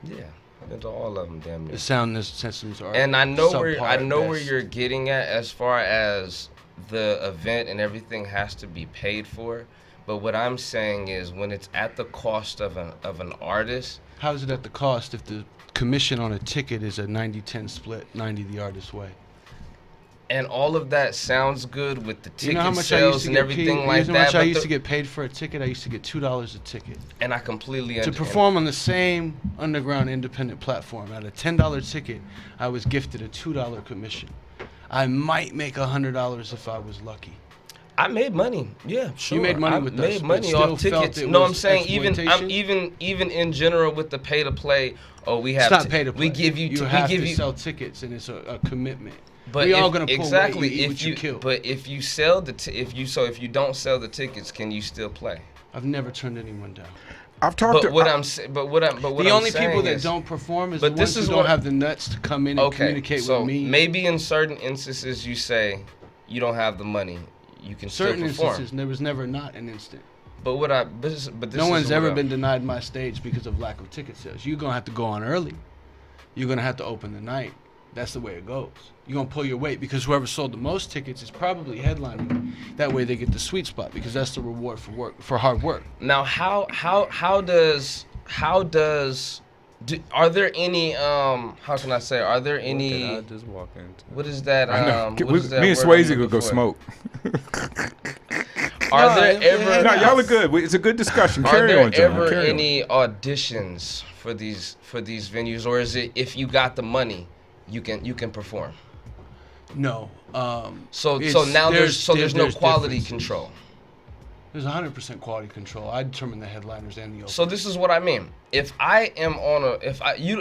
Speaker 3: Yeah, I've been to all of them, damn near.
Speaker 4: The sound systems are.
Speaker 3: And I know
Speaker 4: subpar
Speaker 3: where
Speaker 4: at
Speaker 3: where
Speaker 4: best.
Speaker 3: you're getting at as far as the event and everything has to be paid for. But what I'm saying is when it's at the cost of an artist,
Speaker 4: How is it at the cost if the commission on a ticket is a 90-10 split, 90 the artist's way?
Speaker 3: and all of that sounds good with the
Speaker 4: You
Speaker 3: ticket
Speaker 4: know how much I used
Speaker 3: sales
Speaker 4: to
Speaker 3: and
Speaker 4: get
Speaker 3: everything
Speaker 4: paid?
Speaker 3: like
Speaker 4: You know how
Speaker 3: that.
Speaker 4: much I
Speaker 3: but
Speaker 4: used
Speaker 3: the-
Speaker 4: to get paid for a ticket? I used to get $2 a ticket
Speaker 3: and I completely
Speaker 4: to
Speaker 3: understand.
Speaker 4: perform on the same underground independent platform. At a $10 ticket, I was gifted a $2 commission. I might make $100 if I was lucky.
Speaker 3: I made money. Yeah, sure.
Speaker 4: made money
Speaker 3: I
Speaker 4: with us,
Speaker 3: made
Speaker 4: but
Speaker 3: money
Speaker 4: still
Speaker 3: off
Speaker 4: felt
Speaker 3: tickets.
Speaker 4: it
Speaker 3: No, I'm
Speaker 4: was
Speaker 3: saying
Speaker 4: exploitation?
Speaker 3: even in general with the pay to play. Oh, we have
Speaker 4: It's not pay to play.
Speaker 3: We give you.
Speaker 4: You
Speaker 3: we
Speaker 4: have
Speaker 3: give
Speaker 4: to
Speaker 3: you.
Speaker 4: sell tickets, and it's a commitment.
Speaker 3: But
Speaker 4: we
Speaker 3: if,
Speaker 4: all gonna pull
Speaker 3: exactly
Speaker 4: weight, you eat
Speaker 3: if
Speaker 4: what
Speaker 3: you
Speaker 4: you kill.
Speaker 3: but if you sell if you don't sell the tickets, can you still play?
Speaker 4: I've never turned anyone down.
Speaker 1: I've talked
Speaker 3: But what I'm saying, but what
Speaker 4: The
Speaker 3: I'm
Speaker 4: only
Speaker 3: saying
Speaker 4: people that
Speaker 3: is,
Speaker 4: don't perform is
Speaker 3: but
Speaker 4: the
Speaker 3: this
Speaker 4: ones
Speaker 3: is
Speaker 4: who
Speaker 3: what-
Speaker 4: don't have the nuts to come in and
Speaker 3: okay,
Speaker 4: communicate
Speaker 3: so
Speaker 4: with me.
Speaker 3: maybe in certain instances you say you don't have the money, you can
Speaker 4: certain
Speaker 3: still perform.
Speaker 4: instances, there was never not an instant.
Speaker 3: But this
Speaker 4: No
Speaker 3: is
Speaker 4: one's
Speaker 3: what
Speaker 4: ever
Speaker 3: I'm-
Speaker 4: been denied my stage because of lack of ticket sales. You're gonna have to go on early. You're gonna have to open the night. That's the way it goes. You're gonna pull your weight because whoever sold the most tickets is probably headlining. That way they get the sweet spot because that's the reward for hard work.
Speaker 3: Now, how are there any how can I say, are there any,
Speaker 5: I just walk into?
Speaker 3: what is that
Speaker 1: I know.
Speaker 3: what is that
Speaker 1: Me and
Speaker 3: word I'm
Speaker 1: Swayze
Speaker 3: looking
Speaker 1: could go
Speaker 3: for?
Speaker 1: smoke.
Speaker 3: Are
Speaker 4: No,
Speaker 3: there
Speaker 4: it-
Speaker 3: ever
Speaker 1: No, y'all are good. It's a good discussion.
Speaker 3: Are
Speaker 1: Carry
Speaker 3: there
Speaker 1: on, John.
Speaker 3: ever
Speaker 1: Carry on.
Speaker 3: any auditions for these venues, or is it if you got the money, you can perform?
Speaker 4: No.
Speaker 3: So
Speaker 4: It's-
Speaker 3: now there's no quality
Speaker 4: differences.
Speaker 3: control.
Speaker 4: There's 100% quality control. I determine the headliners and the openers.
Speaker 3: So this is what I mean. If I am on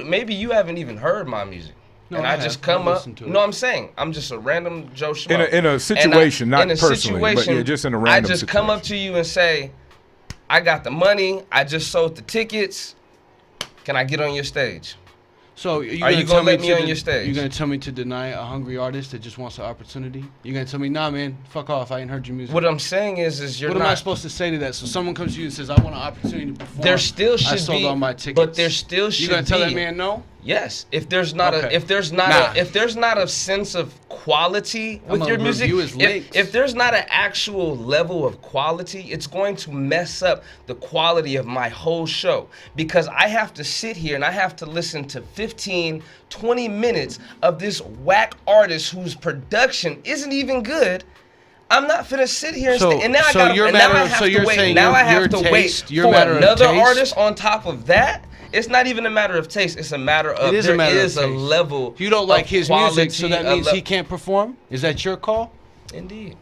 Speaker 3: maybe you haven't even heard my music.
Speaker 4: No,
Speaker 3: And
Speaker 4: I
Speaker 3: I just
Speaker 4: have.
Speaker 3: come
Speaker 4: I've
Speaker 3: up.
Speaker 4: listened to it.
Speaker 3: No, I'm saying I'm just a random Joe Schmo.
Speaker 1: In a situation, not
Speaker 3: in a
Speaker 1: personally, but
Speaker 3: situation,
Speaker 1: yeah, just in a random
Speaker 3: I just come up to
Speaker 1: situation.
Speaker 3: you and say, I got the money. I just sold the tickets. Can I get on your stage?
Speaker 4: So
Speaker 3: Are you gonna let me on your stage?
Speaker 4: You're gonna tell me to deny a hungry artist that just wants an opportunity? You're gonna tell me, nah, man, fuck off. I ain't heard your music.
Speaker 3: What I'm saying is you're
Speaker 4: What
Speaker 3: not.
Speaker 4: am I supposed to say to that? So someone comes to you and says, I want an opportunity to perform.
Speaker 3: There still
Speaker 4: I
Speaker 3: should
Speaker 4: sold
Speaker 3: be,
Speaker 4: all my tickets.
Speaker 3: but there still should
Speaker 4: You gonna
Speaker 3: be.
Speaker 4: tell that man no?
Speaker 3: Yes, if there's not
Speaker 4: Okay.
Speaker 3: if there's not
Speaker 4: Nah.
Speaker 3: if there's not a sense of quality with
Speaker 4: I'ma
Speaker 3: your music,
Speaker 4: review his links.
Speaker 3: if there's not an actual level of quality, it's going to mess up the quality of my whole show, because I have to sit here and I have to listen to 15, 20 minutes of this whack artist whose production isn't even good. I'm not finna sit here and,
Speaker 4: So-
Speaker 3: and now
Speaker 4: so
Speaker 3: I got
Speaker 4: your
Speaker 3: and now I
Speaker 4: matter-
Speaker 3: have
Speaker 4: so
Speaker 3: to
Speaker 4: you're
Speaker 3: wait.
Speaker 4: saying
Speaker 3: Now
Speaker 4: your-
Speaker 3: I have
Speaker 4: your
Speaker 3: to
Speaker 4: taste-
Speaker 3: wait
Speaker 4: your
Speaker 3: for
Speaker 4: matter of
Speaker 3: another
Speaker 4: taste-
Speaker 3: artist on top of that. It's not even a matter of taste. It's a matter of
Speaker 4: It is
Speaker 3: there
Speaker 4: a matter
Speaker 3: is
Speaker 4: of
Speaker 3: a
Speaker 4: taste.
Speaker 3: level.
Speaker 4: If you don't like
Speaker 3: of
Speaker 4: his music, so
Speaker 3: quality,
Speaker 4: that means he can't perform? Is that your call?
Speaker 3: Indeed.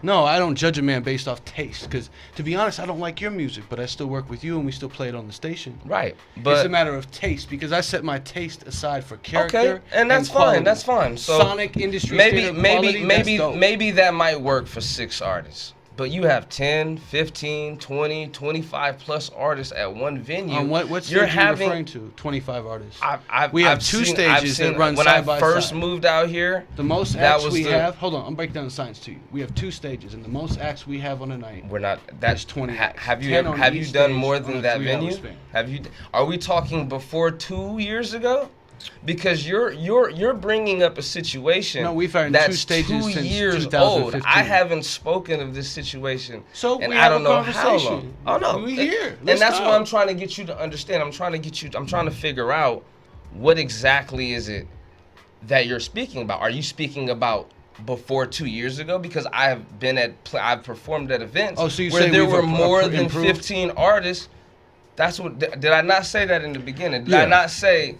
Speaker 4: No, I don't judge a man based off taste. Because, to be honest, I don't like your music, but I still work with you and we still play it on the station.
Speaker 3: Right.
Speaker 4: It's
Speaker 3: But
Speaker 4: a matter of taste because I set my taste aside for character.
Speaker 3: okay, and that's
Speaker 4: quality.
Speaker 3: fine. That's fine. So
Speaker 4: Sonic industry
Speaker 3: maybe
Speaker 4: standard quality, that's dope.
Speaker 3: maybe that might work for 6 artists. But you have 10, 15, 20, 25 plus artists at one venue.
Speaker 4: On what stage
Speaker 3: you're
Speaker 4: are you
Speaker 3: having
Speaker 4: referring to? 25 artists.
Speaker 3: We
Speaker 4: have two stages that run
Speaker 3: when
Speaker 4: side by
Speaker 3: I first
Speaker 4: side.
Speaker 3: moved out here.
Speaker 4: The most
Speaker 3: that
Speaker 4: acts
Speaker 3: was
Speaker 4: we
Speaker 3: the-
Speaker 4: have. Hold on, I'm breaking down the science to you. We have 2 stages, and the most acts we have on a night.
Speaker 3: We're not.
Speaker 4: There's
Speaker 3: That's
Speaker 4: 20 acts.
Speaker 3: Have you
Speaker 4: 10
Speaker 3: ever,
Speaker 4: on
Speaker 3: have you
Speaker 4: each
Speaker 3: done
Speaker 4: stage
Speaker 3: more
Speaker 4: on
Speaker 3: than
Speaker 4: a
Speaker 3: that
Speaker 4: 3-hour
Speaker 3: venue?
Speaker 4: span.
Speaker 3: Have you? Are we talking before 2 years ago? Because you're bringing up a situation.
Speaker 4: No, we've had 2
Speaker 3: that's
Speaker 4: stages
Speaker 3: 2
Speaker 4: since
Speaker 3: years old.
Speaker 4: 2015.
Speaker 3: I haven't spoken of this situation.
Speaker 4: So
Speaker 3: and
Speaker 4: we
Speaker 3: I
Speaker 4: have
Speaker 3: don't
Speaker 4: a
Speaker 3: know how
Speaker 4: conversation.
Speaker 3: long. Oh no,
Speaker 4: We here.
Speaker 3: And
Speaker 4: Let's
Speaker 3: that's
Speaker 4: go.
Speaker 3: what I'm trying to get you to understand. I'm trying to figure out what exactly is it that you're speaking about. Are you speaking about before 2 years ago? Because I've performed at events
Speaker 4: Oh, so you
Speaker 3: where
Speaker 4: say
Speaker 3: there
Speaker 4: we've
Speaker 3: were more than
Speaker 4: improved?
Speaker 3: 15 artists. That's what. Did I not say that in the beginning? Did
Speaker 1: Yeah.
Speaker 3: I not say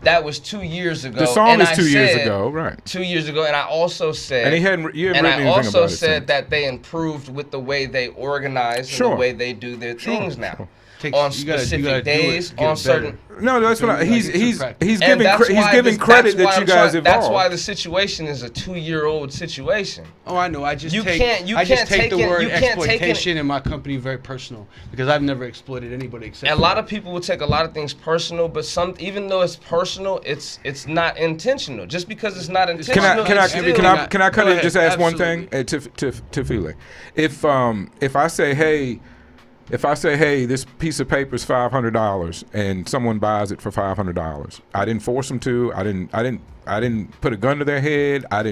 Speaker 3: that was 2 years ago?
Speaker 1: The song
Speaker 3: and
Speaker 1: is
Speaker 3: I
Speaker 1: 2 years
Speaker 3: said
Speaker 1: ago, right?
Speaker 3: 2 years ago, and I also said,
Speaker 1: And you hadn't written
Speaker 3: and I
Speaker 1: anything
Speaker 3: also
Speaker 1: about it
Speaker 3: said
Speaker 1: since.
Speaker 3: that they improved with the way they organize
Speaker 1: Sure.
Speaker 3: and the way they do their things now.
Speaker 1: sure.
Speaker 3: On
Speaker 4: You gotta
Speaker 3: specific
Speaker 4: do it
Speaker 3: days,
Speaker 4: to get
Speaker 3: on
Speaker 4: it
Speaker 3: certain.
Speaker 4: better.
Speaker 1: No, that's what
Speaker 4: You gotta get some practice.
Speaker 1: he's
Speaker 3: And
Speaker 1: giving
Speaker 3: that's
Speaker 1: he's
Speaker 3: why
Speaker 1: giving
Speaker 3: this-
Speaker 1: credit
Speaker 3: that's why
Speaker 1: that you
Speaker 3: I'm
Speaker 1: guys
Speaker 3: trying-
Speaker 1: evolved.
Speaker 3: That's why the situation is a 2-year-old situation.
Speaker 4: Oh, I know. I just
Speaker 3: You
Speaker 4: take
Speaker 3: can't- you
Speaker 4: I just
Speaker 3: can't
Speaker 4: take
Speaker 3: take
Speaker 4: the
Speaker 3: it-
Speaker 4: word
Speaker 3: you can't take it-
Speaker 4: exploitation in my company very personal because I've never exploited anybody except
Speaker 3: A
Speaker 4: for
Speaker 3: lot
Speaker 4: me.
Speaker 3: of people will take a lot of things personal, but even though it's personal, it's not intentional. Just because it's not
Speaker 1: Can
Speaker 3: intentional,
Speaker 1: I
Speaker 3: it's still-
Speaker 1: can I cut
Speaker 4: Go
Speaker 1: in and
Speaker 4: ahead.
Speaker 1: just ask one thing
Speaker 4: Absolutely.
Speaker 1: to Fele? If I say hey, this piece of paper is $500 and someone buys it for $500, I didn't force them to. I didn't put a gun to their head. I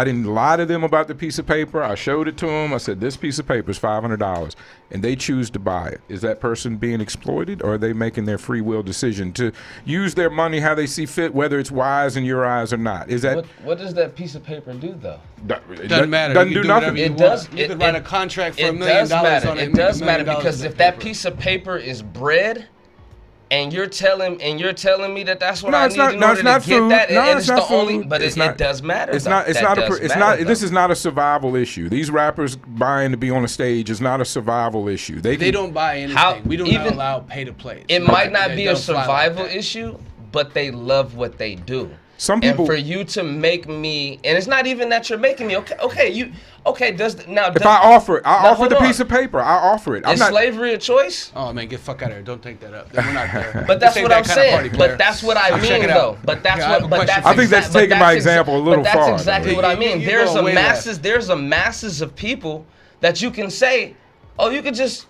Speaker 1: didn't lie to them about the piece of paper. I showed it to them. I said, this piece of paper is $500, and they choose to buy it. Is that person being exploited, or are they making their free will decision to use their money how they see fit, whether it's wise in your eyes or not? Is that
Speaker 3: What does that piece of paper do, though?
Speaker 4: Doesn't matter.
Speaker 1: Doesn't
Speaker 4: You
Speaker 1: do
Speaker 4: can whatever
Speaker 1: nothing.
Speaker 4: you
Speaker 3: It
Speaker 4: want.
Speaker 3: does-
Speaker 4: You
Speaker 3: it-
Speaker 4: could write
Speaker 3: it-
Speaker 4: a contract for
Speaker 3: It
Speaker 4: $1 million
Speaker 3: does matter.
Speaker 4: on it.
Speaker 3: It does matter
Speaker 4: $1
Speaker 3: because
Speaker 4: of
Speaker 3: if that
Speaker 4: paper.
Speaker 3: piece of paper is bread, and you're telling me that that's what
Speaker 1: No,
Speaker 3: I
Speaker 1: it's
Speaker 3: need
Speaker 1: not.
Speaker 3: in
Speaker 1: No,
Speaker 3: order
Speaker 1: it's not
Speaker 3: to get
Speaker 1: food.
Speaker 3: that,
Speaker 1: No,
Speaker 3: and
Speaker 1: it's
Speaker 3: it's
Speaker 1: not
Speaker 3: the only.
Speaker 1: food.
Speaker 3: But
Speaker 1: It's
Speaker 3: it
Speaker 1: not-
Speaker 3: does matter.
Speaker 1: It's
Speaker 3: though.
Speaker 1: not. It's
Speaker 3: That
Speaker 1: not.
Speaker 3: does
Speaker 1: It's
Speaker 3: matter,
Speaker 1: not. This
Speaker 3: though.
Speaker 1: is not a survival issue. These rappers buying to be on a stage is not a survival issue.
Speaker 4: They
Speaker 1: can-
Speaker 4: don't buy anything.
Speaker 3: How-
Speaker 4: We do not
Speaker 3: even-
Speaker 4: allow pay to play.
Speaker 3: It might not be a
Speaker 4: They don't fly like
Speaker 3: survival
Speaker 4: that.
Speaker 3: issue, but they love what they do.
Speaker 1: Some people.
Speaker 3: And for you to make me, and it's not even that you're making me.
Speaker 1: If I offer it, I offer the piece of paper. I offer it.
Speaker 3: Is slavery a choice?
Speaker 4: Oh man, get fuck out of here! Don't take that up. We're not there.
Speaker 3: But that's what I'm saying. But that's what I mean, though. But that's what. But that's.
Speaker 1: I think that's taking my example a little far.
Speaker 3: That's exactly what I mean. There's a masses of people that you can say, oh, you could just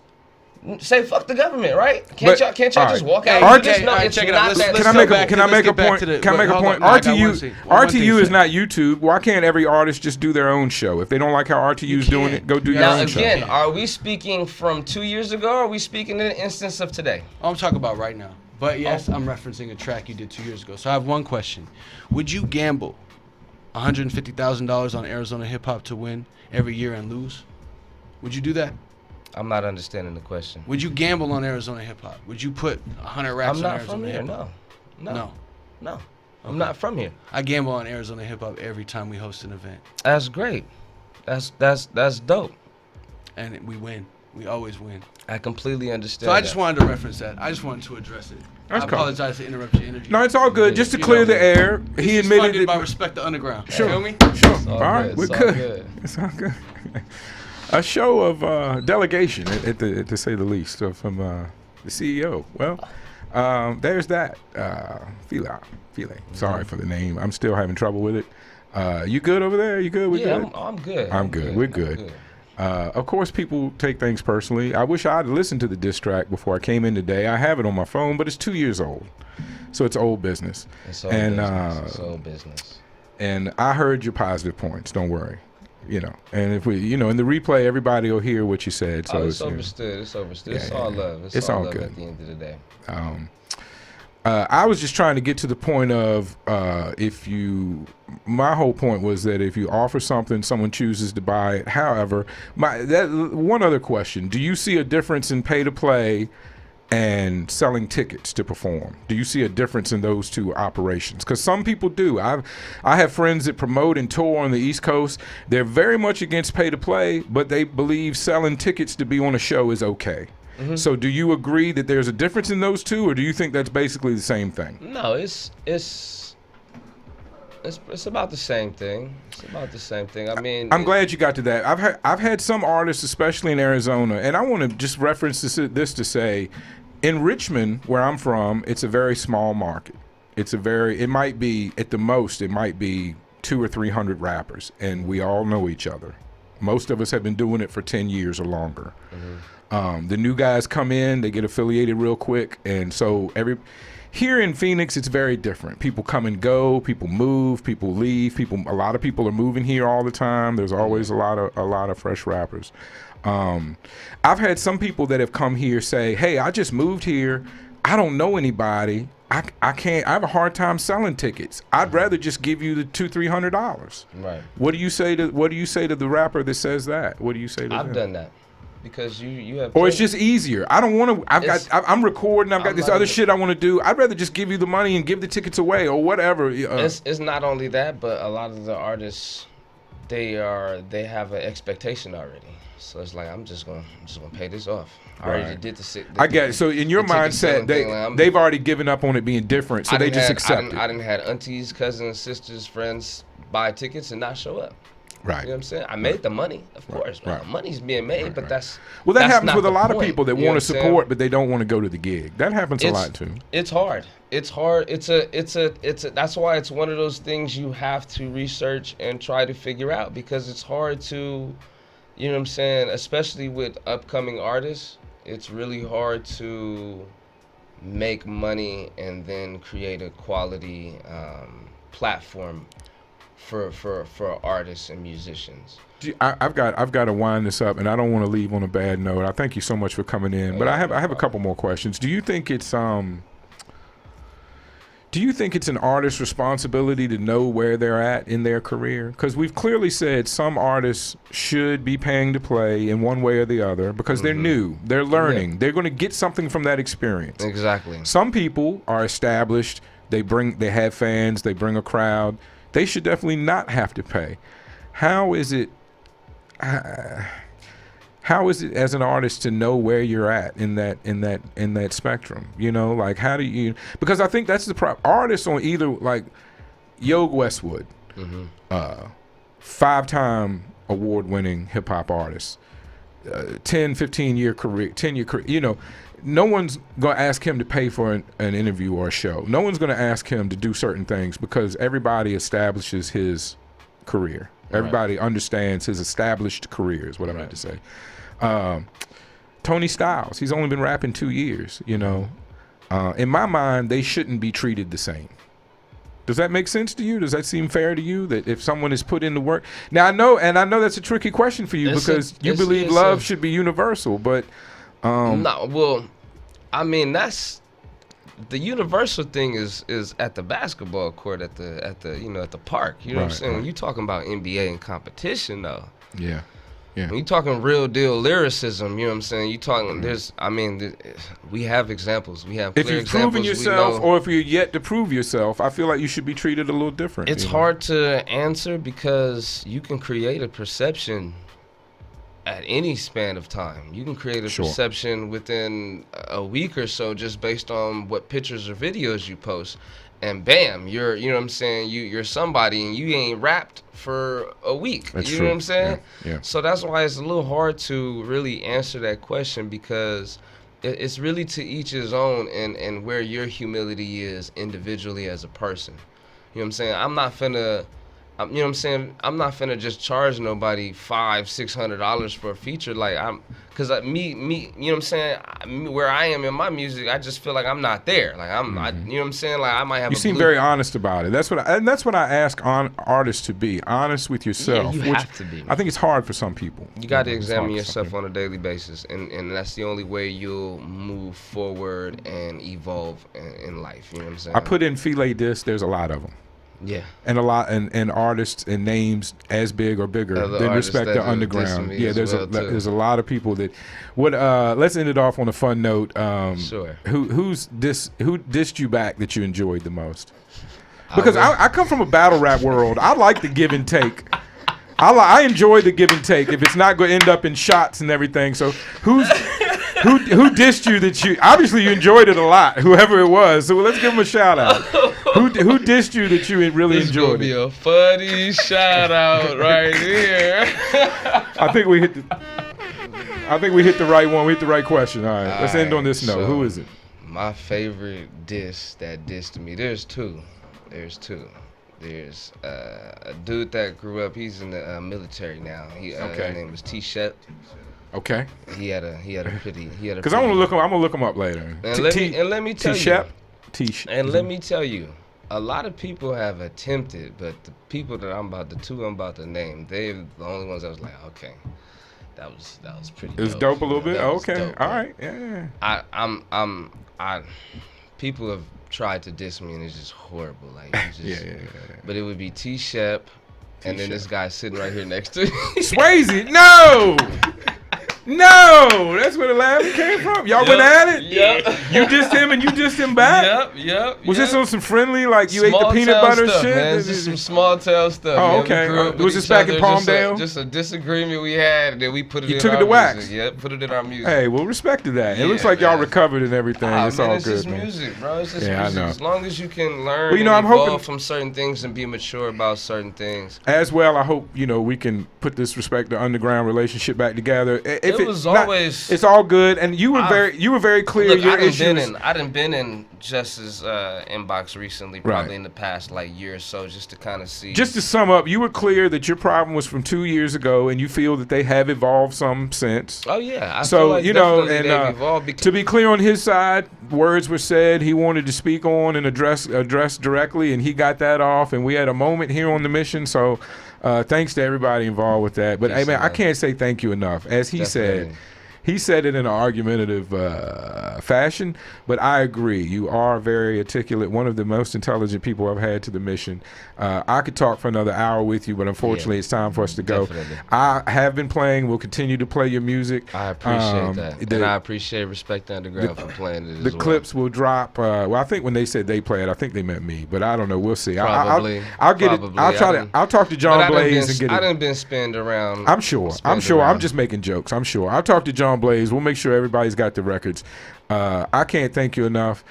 Speaker 3: say fuck the government, right? Can't y'all just walk out?
Speaker 1: Can I make a point? RTU is not YouTube. Why can't every artist just do their own show? If they don't like how RTU's doing it, go do your own show.
Speaker 3: Now again, are we speaking from 2 years ago, or are we speaking in an instance of today?
Speaker 4: I'm talking about right now. But yes, I'm referencing a track you did 2 years ago. So I have one question. Would you gamble $150,000 on Arizona hip hop to win every year and lose? Would you do that?
Speaker 3: I'm not understanding the question.
Speaker 4: Would you gamble on Arizona hip hop? Would you put 100 racks on Arizona hip hop?
Speaker 3: No. I'm not from here.
Speaker 4: I gamble on Arizona hip hop every time we host an event.
Speaker 3: That's great. That's dope.
Speaker 4: And we win. We always win.
Speaker 3: I completely understand.
Speaker 4: So I just wanted to reference that. I just wanted to address it. I apologize to interrupt your interview.
Speaker 1: No, it's all good. Just to clear the air, he admitted it.
Speaker 4: By Respect the Underground.
Speaker 1: Sure.
Speaker 4: You feel me?
Speaker 1: Sure. All right, we're good. It's all good. A show of delegation, to say the least, from the CEO. Well, there's that. Fela. Sorry for the name. I'm still having trouble with it. You good over there? You good? We good?
Speaker 3: I'm good.
Speaker 1: I'm good. We're good. Of course, people take things personally. I wish I'd listened to the diss track before I came in today. I have it on my phone, but it's 2 years old, so it's old business.
Speaker 3: It's old business.
Speaker 1: And I heard your positive points. Don't worry. And if we, in the replay, everybody will hear what you said. So
Speaker 3: it's overstood. It's overstood. It's all love. It's all love
Speaker 1: good
Speaker 3: at the end of the day.
Speaker 1: I was just trying to get to the point of my whole point was that if you offer something, someone chooses to buy it. However, one other question: do you see a difference in pay to play and selling tickets to perform? Do you see a difference in those two operations? Because some people do. I have friends that promote and tour on the East Coast. They're very much against pay to play, but they believe selling tickets to be on a show is okay. Mm-hmm. So do you agree that there's a difference in those two, or do you think that's basically the same thing?
Speaker 3: No, it's about the same thing. It's about the same thing. I mean,
Speaker 1: I'm glad you got to that. I've had some artists, especially in Arizona, and I want to just reference this to say, in Richmond, where I'm from, it's a very small market. It might be, at the most, it might be 200 or 300 rappers, and we all know each other. Most of us have been doing it for 10 years or longer. Mm-hmm. The new guys come in, they get affiliated real quick, and so here in Phoenix, it's very different. People come and go, people move, people leave. A lot of people are moving here all the time. There's always a lot of fresh rappers. I've had some people that have come here say, hey, I just moved here. I don't know anybody. I have a hard time selling tickets. I'd rather just give you the $200-$300.
Speaker 3: Right.
Speaker 1: What do you say to the rapper that says that? What do you say to them?
Speaker 3: I've done that. Because you have.
Speaker 1: Or it's just easier. I don't want to. I'm recording. I've got this other shit I want to do. I'd rather just give you the money and give the tickets away or whatever.
Speaker 3: It's not only that, but a lot of the artists, they have an expectation already. So it's like I'm just gonna pay this off. I already did
Speaker 1: I get it. So in your mindset, they've already given up on it being different, so they just accept it.
Speaker 3: I didn't had aunties, cousins, sisters, friends buy tickets and not show up.
Speaker 1: Right.
Speaker 3: You know what I'm saying? I made the money, of course. Right. Money's being made, but that's
Speaker 1: happens with a lot of people that want to support, but they don't want to go to the gig. That happens a lot too.
Speaker 3: It's hard. It's hard. It's a. That's why it's one of those things you have to research and try to figure out, because it's hard to, you know what I'm saying? Especially with upcoming artists, it's really hard to make money and then create a quality platform for artists and musicians.
Speaker 1: I've got to wind this up, and I don't want to leave on a bad note. I thank you so much for coming in, but I have a couple more questions. Do you think it's an artist's responsibility to know where they're at in their career? Because we've clearly said some artists should be paying to play in one way or the other because they're new, they're learning, they're going to get something from that experience.
Speaker 3: Exactly.
Speaker 1: Some people are established, they have fans, they bring a crowd. They should definitely not have to pay. How is it as an artist to know where you're at in that spectrum? You know, like how do you? Because I think that's the problem. Artists on either, like, Yogi Westwood, 5-time award-winning hip-hop artist, 10, 15-year career, 10-year career. You know, no one's going to ask him to pay for an interview or a show. No one's going to ask him to do certain things because everybody establishes his career. Everybody understands his established career is what I meant to say. Tony Styles, he's only been rapping 2 years, you know. In my mind, they shouldn't be treated the same. Does that make sense to you? Does that seem fair to you that if someone is put in the work? Now, I know that's a tricky question for you because you believe love should be universal, but
Speaker 3: no, well, I mean, that's the universal thing is at the basketball court at the you know, at the park. You know what I'm saying? When you talking about NBA and competition though.
Speaker 1: Yeah. Yeah.
Speaker 3: When you talking real deal lyricism, you know what I'm saying? You talking we have examples. We have clear
Speaker 1: if you've
Speaker 3: examples.
Speaker 1: proven yourself or if you're yet to prove yourself, I feel like you should be treated a little different.
Speaker 3: It's hard to answer because you can create a perception at any span of time. You can create a perception within a week or so just based on what pictures or videos you post. And bam, you know what I'm saying? You're somebody and you ain't rapped for a week.
Speaker 1: That's
Speaker 3: you
Speaker 1: true.
Speaker 3: know what I'm saying?
Speaker 1: Yeah.
Speaker 3: So that's why it's a little hard to really answer that question because it's really to each his own and where your humility is individually as a person. You know what I'm saying? I'm not finna just charge nobody $500-$600 for a feature. Like cause me, you know what I'm saying? Where I am in my music, I just feel like I'm not there. Like you know what I'm saying? Like I might have.
Speaker 1: You seem very honest about it. That's what I ask artists to be honest with yourself.
Speaker 3: Yeah, you have to be.
Speaker 1: I think it's hard for some people.
Speaker 3: You got to examine yourself on a daily basis, and that's the only way you'll move forward and evolve in life. You know what I'm saying?
Speaker 1: I put in Fela discs. There's a lot of them.
Speaker 3: Yeah,
Speaker 1: and a lot and artists and names as big or bigger than Respect the Underground. Yeah, there's a lot of people that. Let's end it off on a fun note.
Speaker 3: Sure.
Speaker 1: Who dissed you back that you enjoyed the most? Because I come from a battle rap world. I like the give and take. I enjoy the give and take. If it's not going to end up in shots and everything, so who dissed you that you obviously you enjoyed it a lot, whoever it was. So let's give them a shout out. Who dissed you that you really enjoyed
Speaker 3: it? This
Speaker 1: gonna
Speaker 3: be a funny shout out right here.
Speaker 1: I think we hit the right one. We hit the right question. All right, let's end on this note. Who is it?
Speaker 3: My favorite diss that dissed me. There's two. There's a dude that grew up. He's in the military now. His name was T-Shep.
Speaker 1: Okay.
Speaker 3: He had a pretty.
Speaker 1: Because I'm gonna look him up later.
Speaker 3: And let me tell you. And let me tell you, a lot of people have attempted, but the people that I'm about to name, they're the only ones that was like, okay, that was pretty.
Speaker 1: It was dope a little bit. Okay.
Speaker 3: Dope,
Speaker 1: all right. Yeah.
Speaker 3: People have tried to diss me and it's just horrible. Like yeah. But it would be T-Shep, and then this guy sitting right here next to me.
Speaker 1: Swayze, no. No, that's where the laugh came from. Y'all went at it?
Speaker 3: Yep.
Speaker 1: You dissed him and you dissed him back?
Speaker 3: Yep.
Speaker 1: Was this on some friendly, like you ate the peanut butter
Speaker 3: stuff,
Speaker 1: shit?
Speaker 3: Man. It's just some small town stuff.
Speaker 1: Oh, okay. Was this back in Palmdale?
Speaker 3: Just a disagreement we had, and then we put it in our music.
Speaker 1: You took it to wax?
Speaker 3: Yep, put it in our music.
Speaker 1: Hey, well, respect to that. It looks like y'all recovered and everything. It's all good,
Speaker 3: it's just music, bro. It's just music.
Speaker 1: I know.
Speaker 3: As long as you can learn and evolve from certain things and be mature about certain things.
Speaker 1: As well, I hope, we can put this Respect the Underground relationship back together.
Speaker 3: It was always...
Speaker 1: It's all good, and you were very clear.
Speaker 3: Look,
Speaker 1: your
Speaker 3: issues. I done been in Just's inbox recently, probably in the past year or so, just to kind of see.
Speaker 1: Just to sum up, you were clear that your problem was from 2 years ago, and you feel that they have evolved some since.
Speaker 3: Oh yeah, I
Speaker 1: feel
Speaker 3: like they've evolved
Speaker 1: to be clear on his side, words were said he wanted to speak on and address directly, and he got that off, and we had a moment here on the mission. So, thanks to everybody involved with that. But hey, man, I can't say thank you enough. As he said. He said it in an argumentative fashion, but I agree. You are very articulate, one of the most intelligent people I've had to the mission. I could talk for another hour with you, but unfortunately it's time for us to go.
Speaker 3: Definitely.
Speaker 1: I have been playing, will continue to play your music.
Speaker 3: I appreciate that. And I appreciate Respect the Underground for playing it as well.
Speaker 1: The clips will drop. Well, I think when they said they play it, I think they meant me, but I don't know. We'll see.
Speaker 3: Probably.
Speaker 1: I'll get it. I'll talk to John Blaze and get it.
Speaker 3: I done been spinned around.
Speaker 1: I'm sure. I'm just making jokes. I'm sure. I'll talk to John Blaze. We'll make sure everybody's got the records. I can't thank you enough.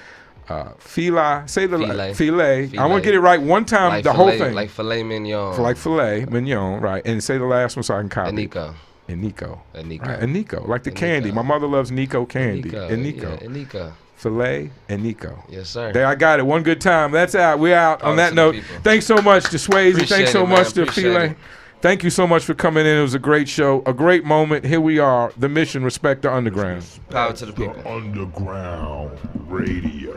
Speaker 1: Fila. Say the
Speaker 3: Filet.
Speaker 1: filet. I
Speaker 3: Filet.
Speaker 1: want to get it right one time.
Speaker 3: Like
Speaker 1: the
Speaker 3: filet,
Speaker 1: whole thing.
Speaker 3: like filet mignon.
Speaker 1: Like filet mignon, right? And say the last one so I can copy.
Speaker 3: Nico.
Speaker 1: And Nico.
Speaker 3: Nico.
Speaker 1: Right. And Nico, like the
Speaker 3: And
Speaker 1: candy.
Speaker 3: Nico.
Speaker 1: My mother loves Nico candy.
Speaker 3: Nico.
Speaker 1: And Nico.
Speaker 3: Yeah, and Nico.
Speaker 1: Filet and Nico.
Speaker 3: Yes, sir.
Speaker 1: There, I got it. One good time. That's out. We're out. On
Speaker 3: Talk
Speaker 1: that
Speaker 3: to the
Speaker 1: note,
Speaker 3: people.
Speaker 1: thanks so much to Swayze.
Speaker 3: Appreciate
Speaker 1: Thanks so
Speaker 3: it, man.
Speaker 1: much to
Speaker 3: Appreciate
Speaker 1: Filet.
Speaker 3: it.
Speaker 1: Thank you so much for coming in. It was a great show, a great moment. Here we are. The Mission, Respect the Underground.
Speaker 3: Power to the people.
Speaker 5: Underground Radio.